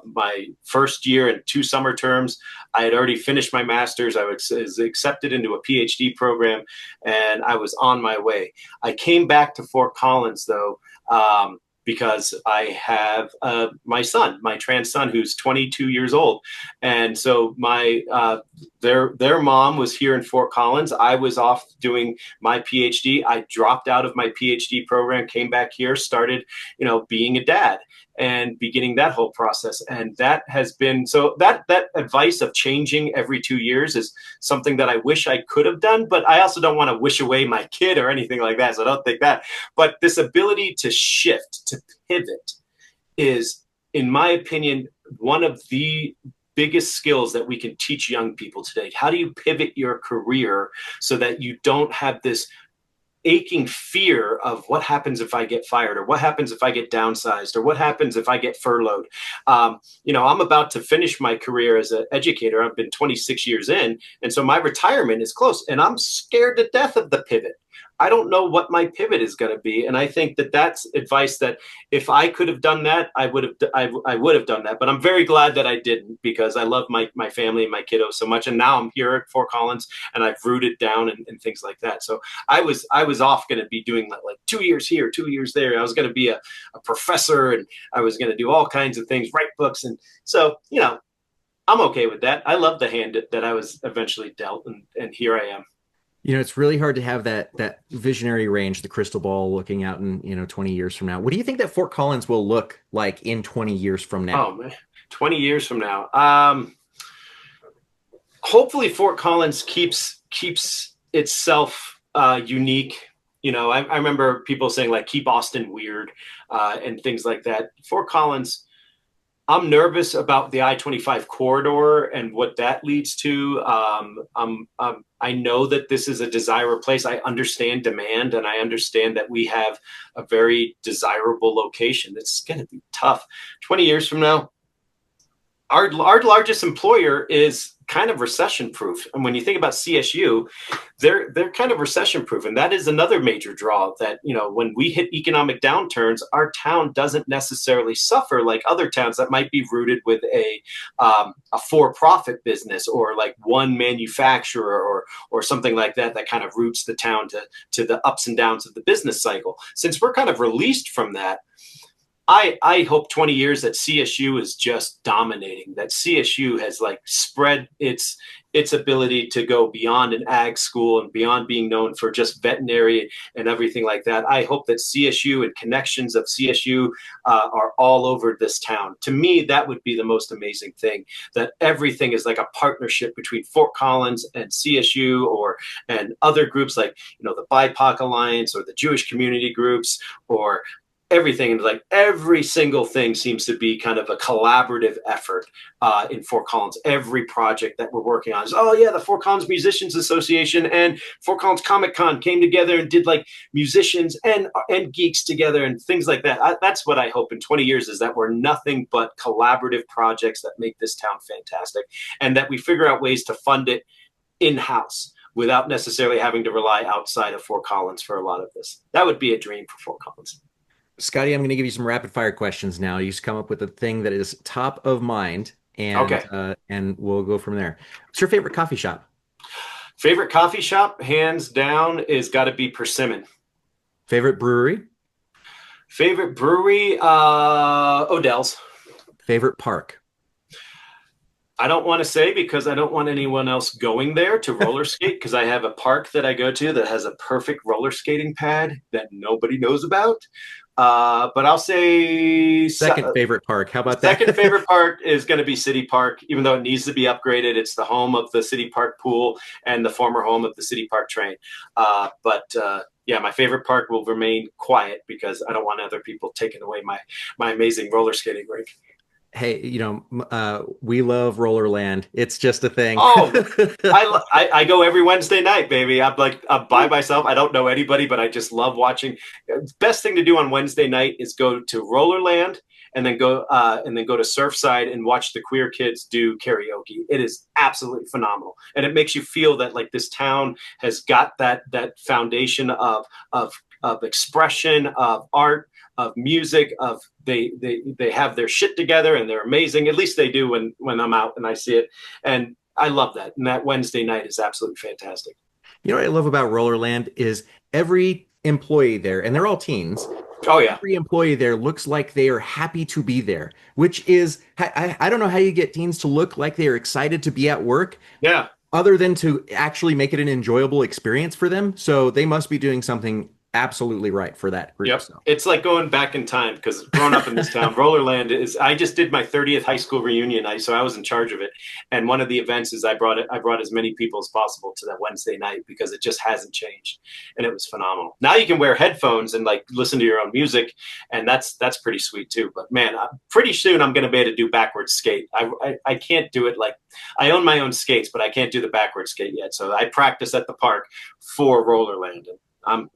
my first year and 2 summer terms, I had already finished my master's. I was accepted into a PhD program, and I was on my way. I came back to Fort Collins though. Because I have my trans son, who's 22 years old, and so their mom was here in Fort Collins. I was off doing my PhD. I dropped out of my PhD program, came back here, started, being a dad and beginning that whole process. And that has been that advice of changing every 2 years is something that I wish I could have done, but I also don't want to wish away my kid or anything like that. So I don't think that. But this ability to shift, to pivot, is, in my opinion, one of the biggest skills that we can teach young people today. How do you pivot your career so that you don't have this aching fear of what happens if I get fired, or what happens if I get downsized, or what happens if I get furloughed? I'm about to finish my career as an educator. I've been 26 years in, and so my retirement is close, and I'm scared to death of the pivot. I don't know what my pivot is going to be, and I think that that's advice that if I could have done that, I would have done that. But I'm very glad that I didn't, because I love my family and my kiddos so much, and now I'm here at Fort Collins, and I've rooted down and things like that. So I was off going to be doing like 2 years here, 2 years there. I was going to be a professor, and I was going to do all kinds of things, write books, and so I'm okay with that. I love the hand that I was eventually dealt, and here I am. It's really hard to have that visionary range, the crystal ball looking out in, 20 years from now. What do you think that Fort Collins will look like in 20 years from now? Oh, man. 20 years from now. Hopefully Fort Collins keeps itself unique. I remember people saying, like, keep Austin weird and things like that. Fort Collins, I'm nervous about the I-25 corridor and what that leads to. I know that this is a desirable place. I understand demand, and I understand that we have a very desirable location. It's going to be tough. 20 years from now, our largest employer is kind of recession proof. And when you think about CSU, they're kind of recession proof. And that is another major draw, that, when we hit economic downturns, our town doesn't necessarily suffer like other towns that might be rooted with a for-profit business, or like one manufacturer or something like that kind of roots the town to the ups and downs of the business cycle. Since we're kind of released from that, I hope 20 years that CSU is just dominating, that CSU has like spread its ability to go beyond an ag school and beyond being known for just veterinary and everything like that. I hope that CSU and connections of CSU are all over this town. To me, that would be the most amazing thing, that everything is like a partnership between Fort Collins and CSU, and other groups like, the BIPOC Alliance or the Jewish community groups, or everything. Like, every single thing seems to be kind of a collaborative effort in Fort Collins. Every project that we're working on is, the Fort Collins Musicians Association and Fort Collins Comic Con came together and did like musicians and geeks together and things like that. That's what I hope in 20 years, is that we're nothing but collaborative projects that make this town fantastic, and that we figure out ways to fund it in-house without necessarily having to rely outside of Fort Collins for a lot of this. That would be a dream for Fort Collins. Scotty, I'm going to give you some rapid fire questions now. You just come up with a thing that is top of mind, and okay. And we'll go from there. What's your favorite coffee shop? Favorite coffee shop, hands down, is got to be Persimmon. Favorite brewery? Favorite brewery, Odell's. Favorite park? I don't want to say, because I don't want anyone else going there to roller skate, because I have a park that I go to that has a perfect roller skating pad that nobody knows about. But I'll say second favorite park. How about that? Second favorite park is going to be City Park, even though it needs to be upgraded. It's the home of the City Park pool and the former home of the City Park train. But yeah, my favorite park will remain quiet because I don't want other people taking away my amazing roller skating rink. Hey, we love Rollerland. It's just a thing. Oh, I go every Wednesday night, baby. I'm by myself. I don't know anybody, but I just love watching. Best thing to do on Wednesday night is go to Rollerland and then go to Surfside and watch the queer kids do karaoke. It is absolutely phenomenal, and it makes you feel that like this town has got that foundation of expression, of art, of music, of they have their shit together and they're amazing. At least they do when I'm out and I see it. And I love that. And that Wednesday night is absolutely fantastic. You know what I love about Rollerland is every employee there, and they're all teens. Oh yeah. Every employee there looks like they are happy to be there, which is, I don't know how you get teens to look like they are excited to be at work, Yeah. other than to actually make it an enjoyable experience for them. So they must be doing something absolutely right for that group. Yep. So. It's like going back in time because growing up in this town, Rollerland is, I just did my 30th high school reunion. So I was in charge of it. And one of the events is I brought as many people as possible to that Wednesday night because it just hasn't changed. And it was phenomenal. Now you can wear headphones and like listen to your own music. And that's pretty sweet too. But man, pretty soon I'm going to be able to do backwards skate. I can't do it. Like I own my own skates, but I can't do the backwards skate yet. So I practice at the park for Rollerland. I'm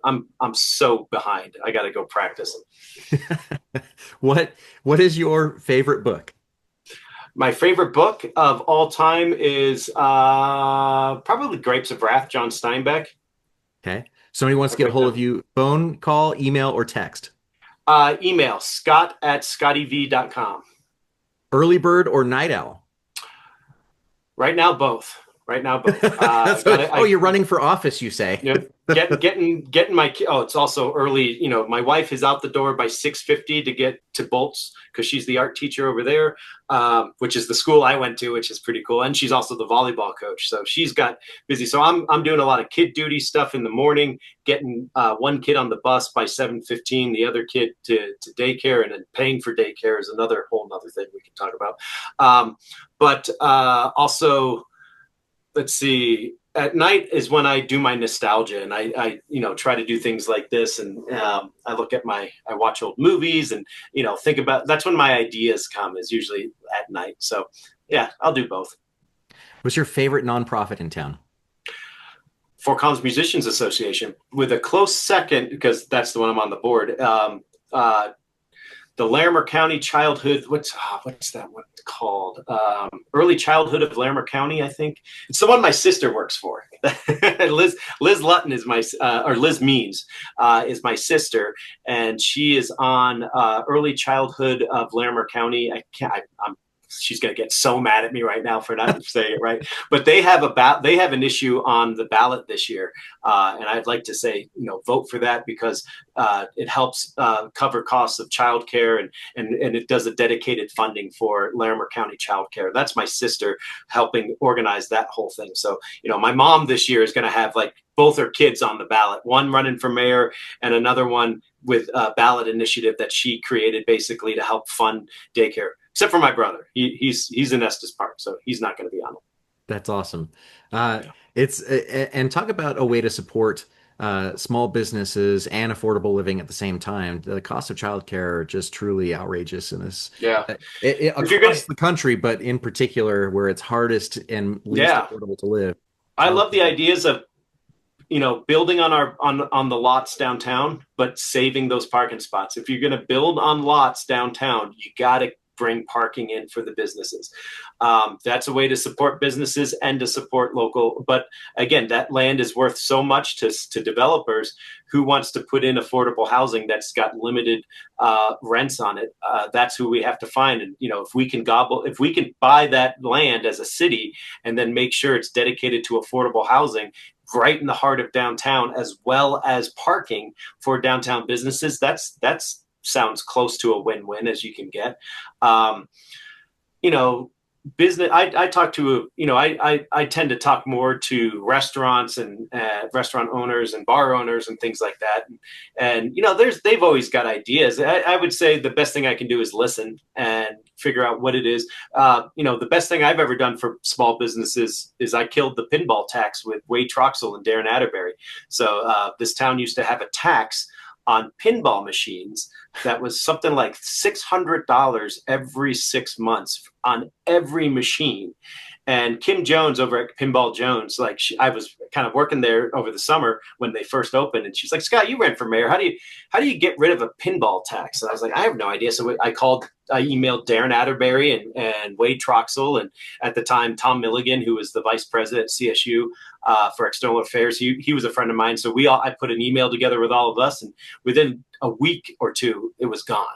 so behind. I got to go practice. What is your favorite book? My favorite book of all time is probably Grapes of Wrath, John Steinbeck. Okay. Somebody wants to get a hold of you, phone, call, email, or text. Email scott@scottyv.com. Early bird or night owl? Right now, both. You're running for office, you say? Yeah. Getting my it's also early. My wife is out the door by 6:50 to get to Bolts because she's the art teacher over there, which is the school I went to, which is pretty cool. And she's also the volleyball coach, so she's got busy. So I'm doing a lot of kid duty stuff in the morning, getting one kid on the bus by 7:15, the other kid to daycare, and then paying for daycare is another whole nother thing we can talk about. But also, let's see. At night is when I do my nostalgia, and I try to do things like this, and I watch old movies, and think about. That's when my ideas come. Is usually at night. So yeah, I'll do both. What's your favorite nonprofit in town? FoCoMX Musicians Association, with a close second because that's the one I'm on the board. The Larimer County Childhood, what's that one called? Early Childhood of Larimer County, I think. It's the one my sister works for. Liz Lutton is Liz Means is my sister, and she is on Early Childhood of Larimer County. She's going to get so mad at me right now for not saying it right. But they have an issue on the ballot this year, and I'd like to say, vote for that because it helps cover costs of childcare and it does a dedicated funding for Larimer County childcare. That's my sister helping organize that whole thing. So, my mom this year is going to have like both her kids on the ballot, one running for mayor and another one with a ballot initiative that she created basically to help fund daycare. Except for my brother, he's in Estes Park, so he's not going to be on it. That's awesome. And talk about a way to support small businesses and affordable living at the same time. The cost of childcare are just truly outrageous in this. Yeah, across the country, but in particular where it's hardest and least affordable to live. I love the ideas of building on the lots downtown, but saving those parking spots. If you're going to build on lots downtown, you got to bring parking in for the businesses. That's a way to support businesses and to support local. But again, that land is worth so much to developers who wants to put in affordable housing that's got limited rents on it. That's who we have to find. And, if we can buy that land as a city and then make sure it's dedicated to affordable housing right in the heart of downtown, as well as parking for downtown businesses, that's sounds close to a win-win as you can get. business, I talk to, I tend to talk more to restaurants and restaurant owners and bar owners and things like that. And they've always got ideas. I would say the best thing I can do is listen and figure out what it is. The best thing I've ever done for small businesses is I killed the pinball tax with Wade Troxel and Darren Atterbury. So this town used to have a tax on pinball machines that was something like $600 every 6 months on every machine. And Kim Jones over at Pinball Jones, I was kind of working there over the summer when they first opened, and she's like, "Scott, you ran for mayor. How do you get rid of a pinball tax?" And I was like, "I have no idea." So I emailed Darren Atterbury and Wade Troxel, and at the time Tom Milligan, who was the vice president at CSU for external affairs. He was a friend of mine, so I put an email together with all of us, and within a week or two, it was gone.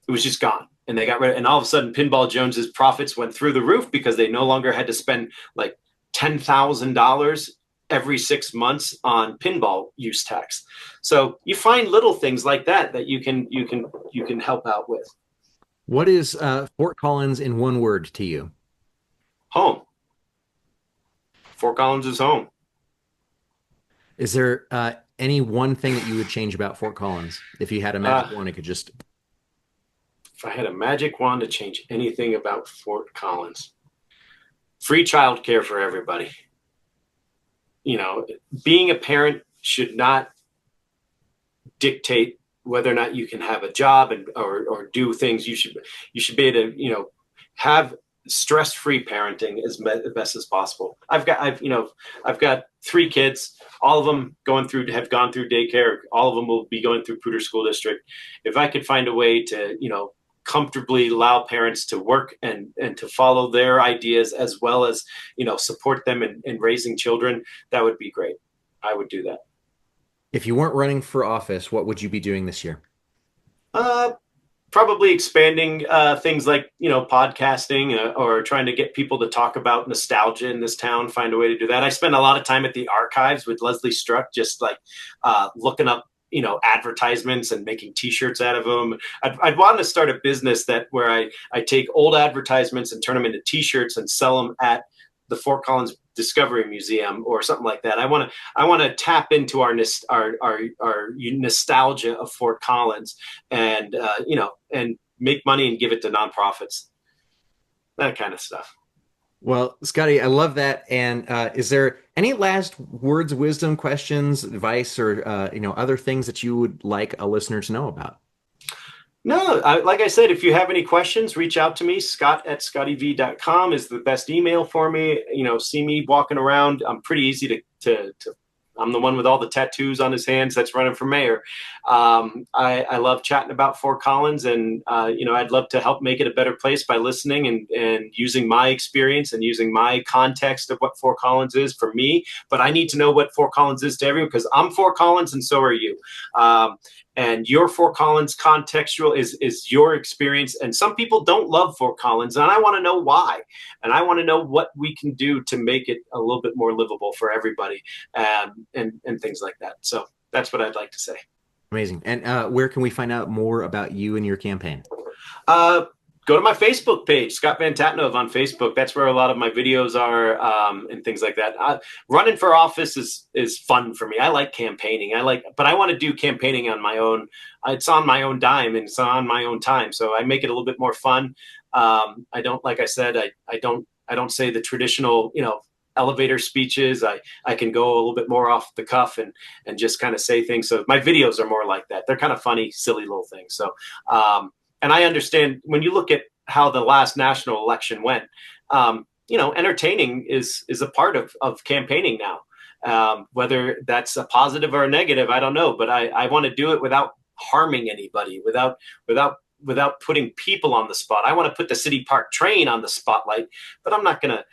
It was just gone. And they got rid of it. And all of a sudden, Pinball Jones's profits went through the roof because they no longer had to spend like $10,000 every 6 months on pinball use tax. So you find little things like that you can help out with. What is Fort Collins in one word to you? Home. Fort Collins is home. Is there any one thing that you would change about Fort Collins if you had a magic wand? It could just. If I had a magic wand to change anything about Fort Collins, free childcare for everybody. Being a parent should not dictate whether or not you can have a job or do things. You should be able to have stress-free parenting as best as possible. I've got 3 kids. All of them have gone through daycare. All of them will be going through Poudre School District. If I could find a way to comfortably allow parents to work and to follow their ideas, as well as support them in raising children, that would be great. I would do that. If you weren't running for office, what would you be doing this year? Probably expanding things like podcasting or trying to get people to talk about nostalgia in this town. Find a way to do that. I spend a lot of time at the archives with Leslie Struck, just looking up advertisements and making T-shirts out of them. I'd want to start a business where I take old advertisements and turn them into T-shirts and sell them at the Fort Collins Discovery Museum or something like that. I want to tap into our nostalgia of Fort Collins and and make money and give it to nonprofits. That kind of stuff. Well, Scotty, I love that. And is there any last words of wisdom, questions, advice, or other things that you would like a listener to know about? No, like I said, if you have any questions, reach out to me. Scott@ScottyV.com is the best email for me. See me walking around. I'm pretty easy to I'm the one with all the tattoos on his hands that's running for mayor. I love chatting about Fort Collins, and I'd love to help make it a better place by listening and using my experience and using my context of what Fort Collins is for me. But I need to know what Fort Collins is to everyone, because I'm Fort Collins and so are you. And your Fort Collins contextual is your experience. And some people don't love Fort Collins, and I want to know why. And I want to know what we can do to make it a little bit more livable for everybody, and things like that. So that's what I'd like to say. Amazing. And where can we find out more about you and your campaign? Go to my Facebook page, Scott VanTatenhove on Facebook. That's where a lot of my videos are, and things like that. Running for office is fun for me. I like campaigning. But I want to do campaigning on my own. It's on my own dime and it's on my own time. So I make it a little bit more fun. I don't, like I said, I don't say the traditional, elevator speeches. I can go a little bit more off the cuff and just kind of say things. So my videos are more like that. They're kind of funny, silly little things. So, and I understand when you look at how the last national election went, entertaining is a part of campaigning now. Whether that's a positive or a negative, I don't know, but I want to do it without harming anybody, without putting people on the spot. I want to put the city park train on the spotlight, but I'm not going to,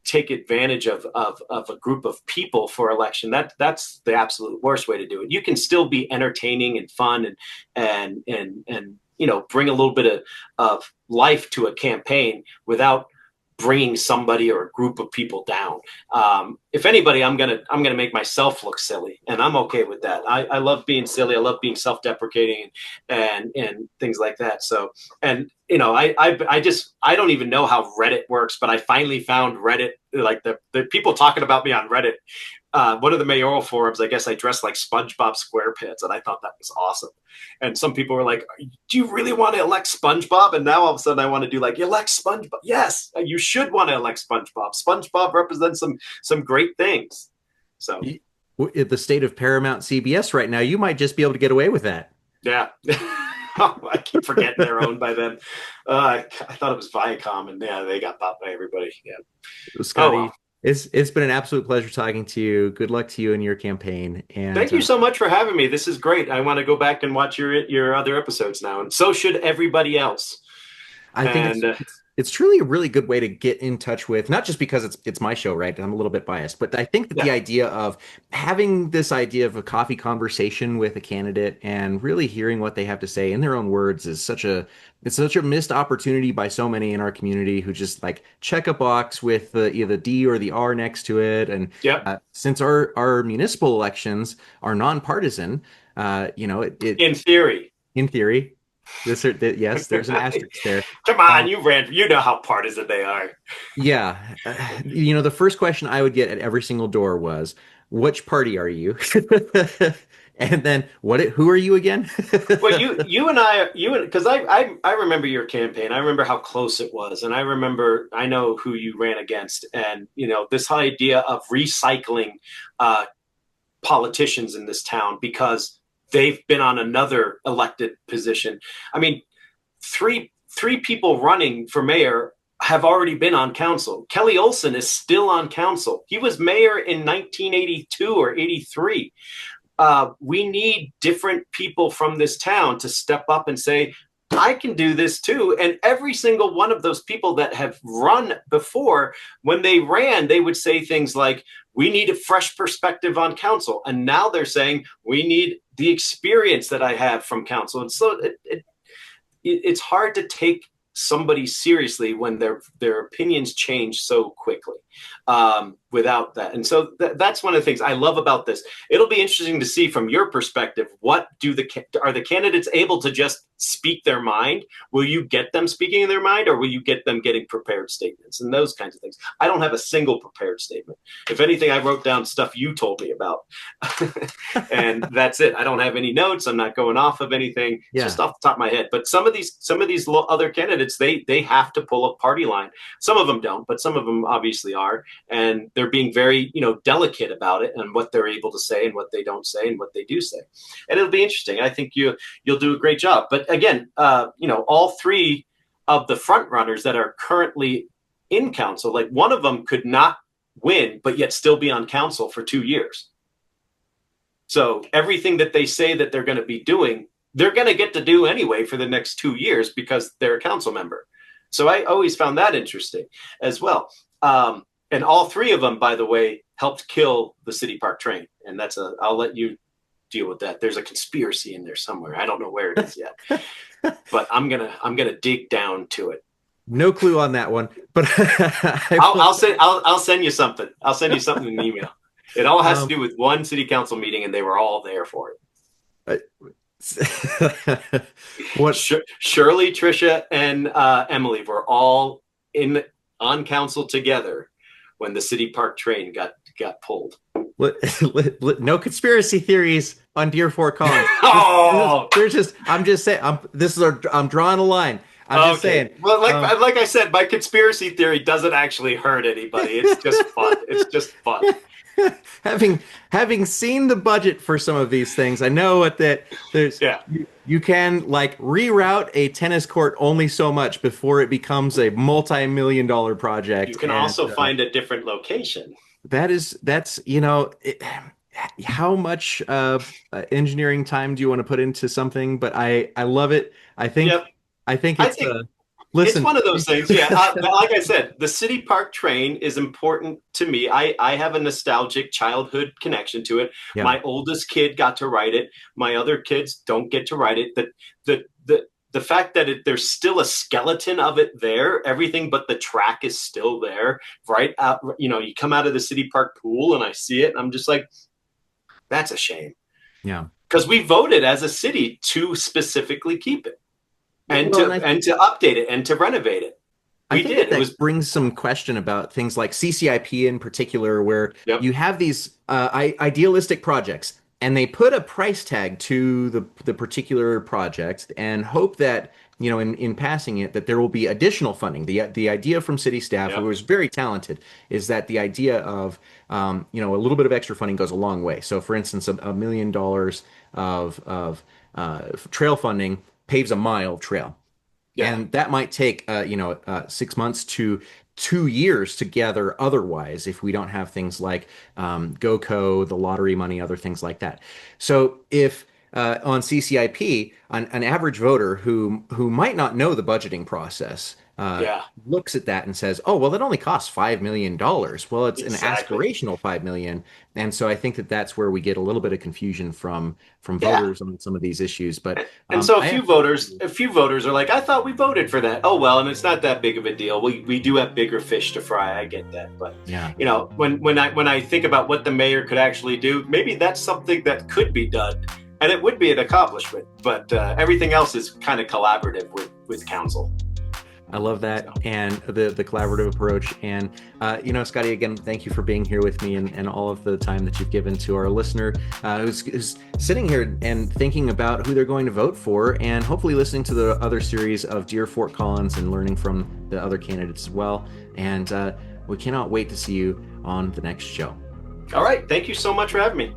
take advantage of a group of people for election. That's the absolute worst way to do it. You can still be entertaining and fun and bring a little bit of life to a campaign without bringing somebody or a group of people down. If anybody, I'm gonna make myself look silly, and I'm okay with that. I love being silly. I love being self-deprecating and things like that. So, and I don't even know how Reddit works, but I finally found Reddit, like the people talking about me on Reddit. One of the mayoral forums, I guess I dressed like SpongeBob SquarePants, and I thought that was awesome. And some people were like, do you really want to elect SpongeBob? And now all of a sudden I want to do like, elect SpongeBob. Yes, you should want to elect SpongeBob. SpongeBob represents some great things. So at the state of Paramount CBS right now, you might just be able to get away with that. Yeah. I keep forgetting they're owned by them. I thought it was Viacom, and yeah, they got bought by everybody. Yeah. Scotty, it's been an absolute pleasure talking to you. Good luck to you in your campaign. And thank you so much for having me. This is great. I want to go back and watch your other episodes now, and so should everybody else. I think it's truly a really good way to get in touch with, not just because it's my show, right? And I'm a little bit biased, but I think that the idea of having this idea of a coffee conversation with a candidate and really hearing what they have to say in their own words is such a missed opportunity by so many in our community who just like check a box with either the D or the R next to it. And since our municipal elections are nonpartisan, in theory. Yes, there's an asterisk there. Come on, you know how partisan they are. Yeah. The first question I would get at every single door was, which party are you? And then who are you again? Well, because I remember your campaign. I remember how close it was. And I know who you ran against. And, this whole idea of recycling politicians in this town because they've been on another elected position. I mean, three people running for mayor have already been on council. Kelly Olson is still on council. He was mayor in 1982 or 83. We need different people from this town to step up and say, I can do this too. And every single one of those people that have run before, when they ran, they would say things like, we need a fresh perspective on council. And now they're saying, we need the experience that I have from council. And so it's hard to take somebody seriously when their opinions change so quickly without that. And so that's one of the things I love about this. It'll be interesting to see from your perspective, are the candidates able to just speak their mind? Will you get them speaking their mind, or will you get them getting prepared statements and those kinds of things? I don't have a single prepared statement. If anything, I wrote down stuff you told me about and that's it. I don't have any notes. I'm not going off of anything. It's just off the top of my head. But some of these other candidates, they have to pull a party line. Some of them don't, but some of them obviously are. And they're being very, delicate about it and what they're able to say and what they don't say and what they do say. And it'll be interesting. I think you'll do a great job. But again, all three of the front runners that are currently in council, like one of them could not win, but yet still be on council for 2 years. So everything that they say that they're going to be doing, they're going to get to do anyway for the next 2 years because they're a council member. So I always found that interesting as well. And all three of them, by the way, helped kill the City Park train. And I'll let you deal with that. There's a conspiracy in there somewhere. I don't know where it is yet, but I'm gonna dig down to it. No clue on that one, but I'll send you something. I'll send you something in an email. It all has to do with one city council meeting, and they were all there for it. What? Shirley, Tricia, and Emily were all on council together when the City Park train got pulled. No conspiracy theories on Dear Fort Collins. I'm just saying. I'm drawing a line. I'm just saying. Well, like I said, my conspiracy theory doesn't actually hurt anybody. It's just fun. It's just fun. Having seen the budget for some of these things, I know that there's you can reroute a tennis court only so much before it becomes a multi-million-dollar project. You can also find a different location. That's how much engineering time do you want to put into something? But I love it. I think it's one of those things. Yeah. Like I said, the City Park train is important to me. I have a nostalgic childhood connection to it. Yeah. My oldest kid got to ride it. My other kids don't get to ride it. the fact that there's still a skeleton of it there, everything but the track is still there, right out, you come out of the city park pool and I see it and I'm just like, that's a shame. Yeah. Because we voted as a city to specifically keep it and to update it and to renovate it. I think that brings some question about things like CCIP in particular, where you have these idealistic projects and they put a price tag to the particular project and hope that, in passing it, that there will be additional funding. The idea from city staff, who was very talented, is that the idea of, a little bit of extra funding goes a long way. So for instance, $1 million of trail funding paves a mile of trail. Yeah. And that might take, 6 months to 2 years to gather otherwise, if we don't have things like GoCo, the lottery money, other things like that. So if on CCIP, an average voter who might not know the budgeting process looks at that and says, oh, well, that only costs $5 million. Well, it's an aspirational $5 million. And so I think that that's where we get a little bit of confusion from voters on some of these issues. But so a few voters are like, I thought we voted for that. Oh, well, and it's not that big of a deal. We do have bigger fish to fry. I get that. But when I think about what the mayor could actually do, maybe that's something that could be done. And it would be an accomplishment, but everything else is kind of collaborative with council. I love that, and the collaborative approach. And Scotty, again, thank you for being here with me and all of the time that you've given to our listener who's sitting here and thinking about who they're going to vote for, and hopefully listening to the other series of Dear Fort Collins and learning from the other candidates as well. And we cannot wait to see you on the next show. All right. Thank you so much for having me.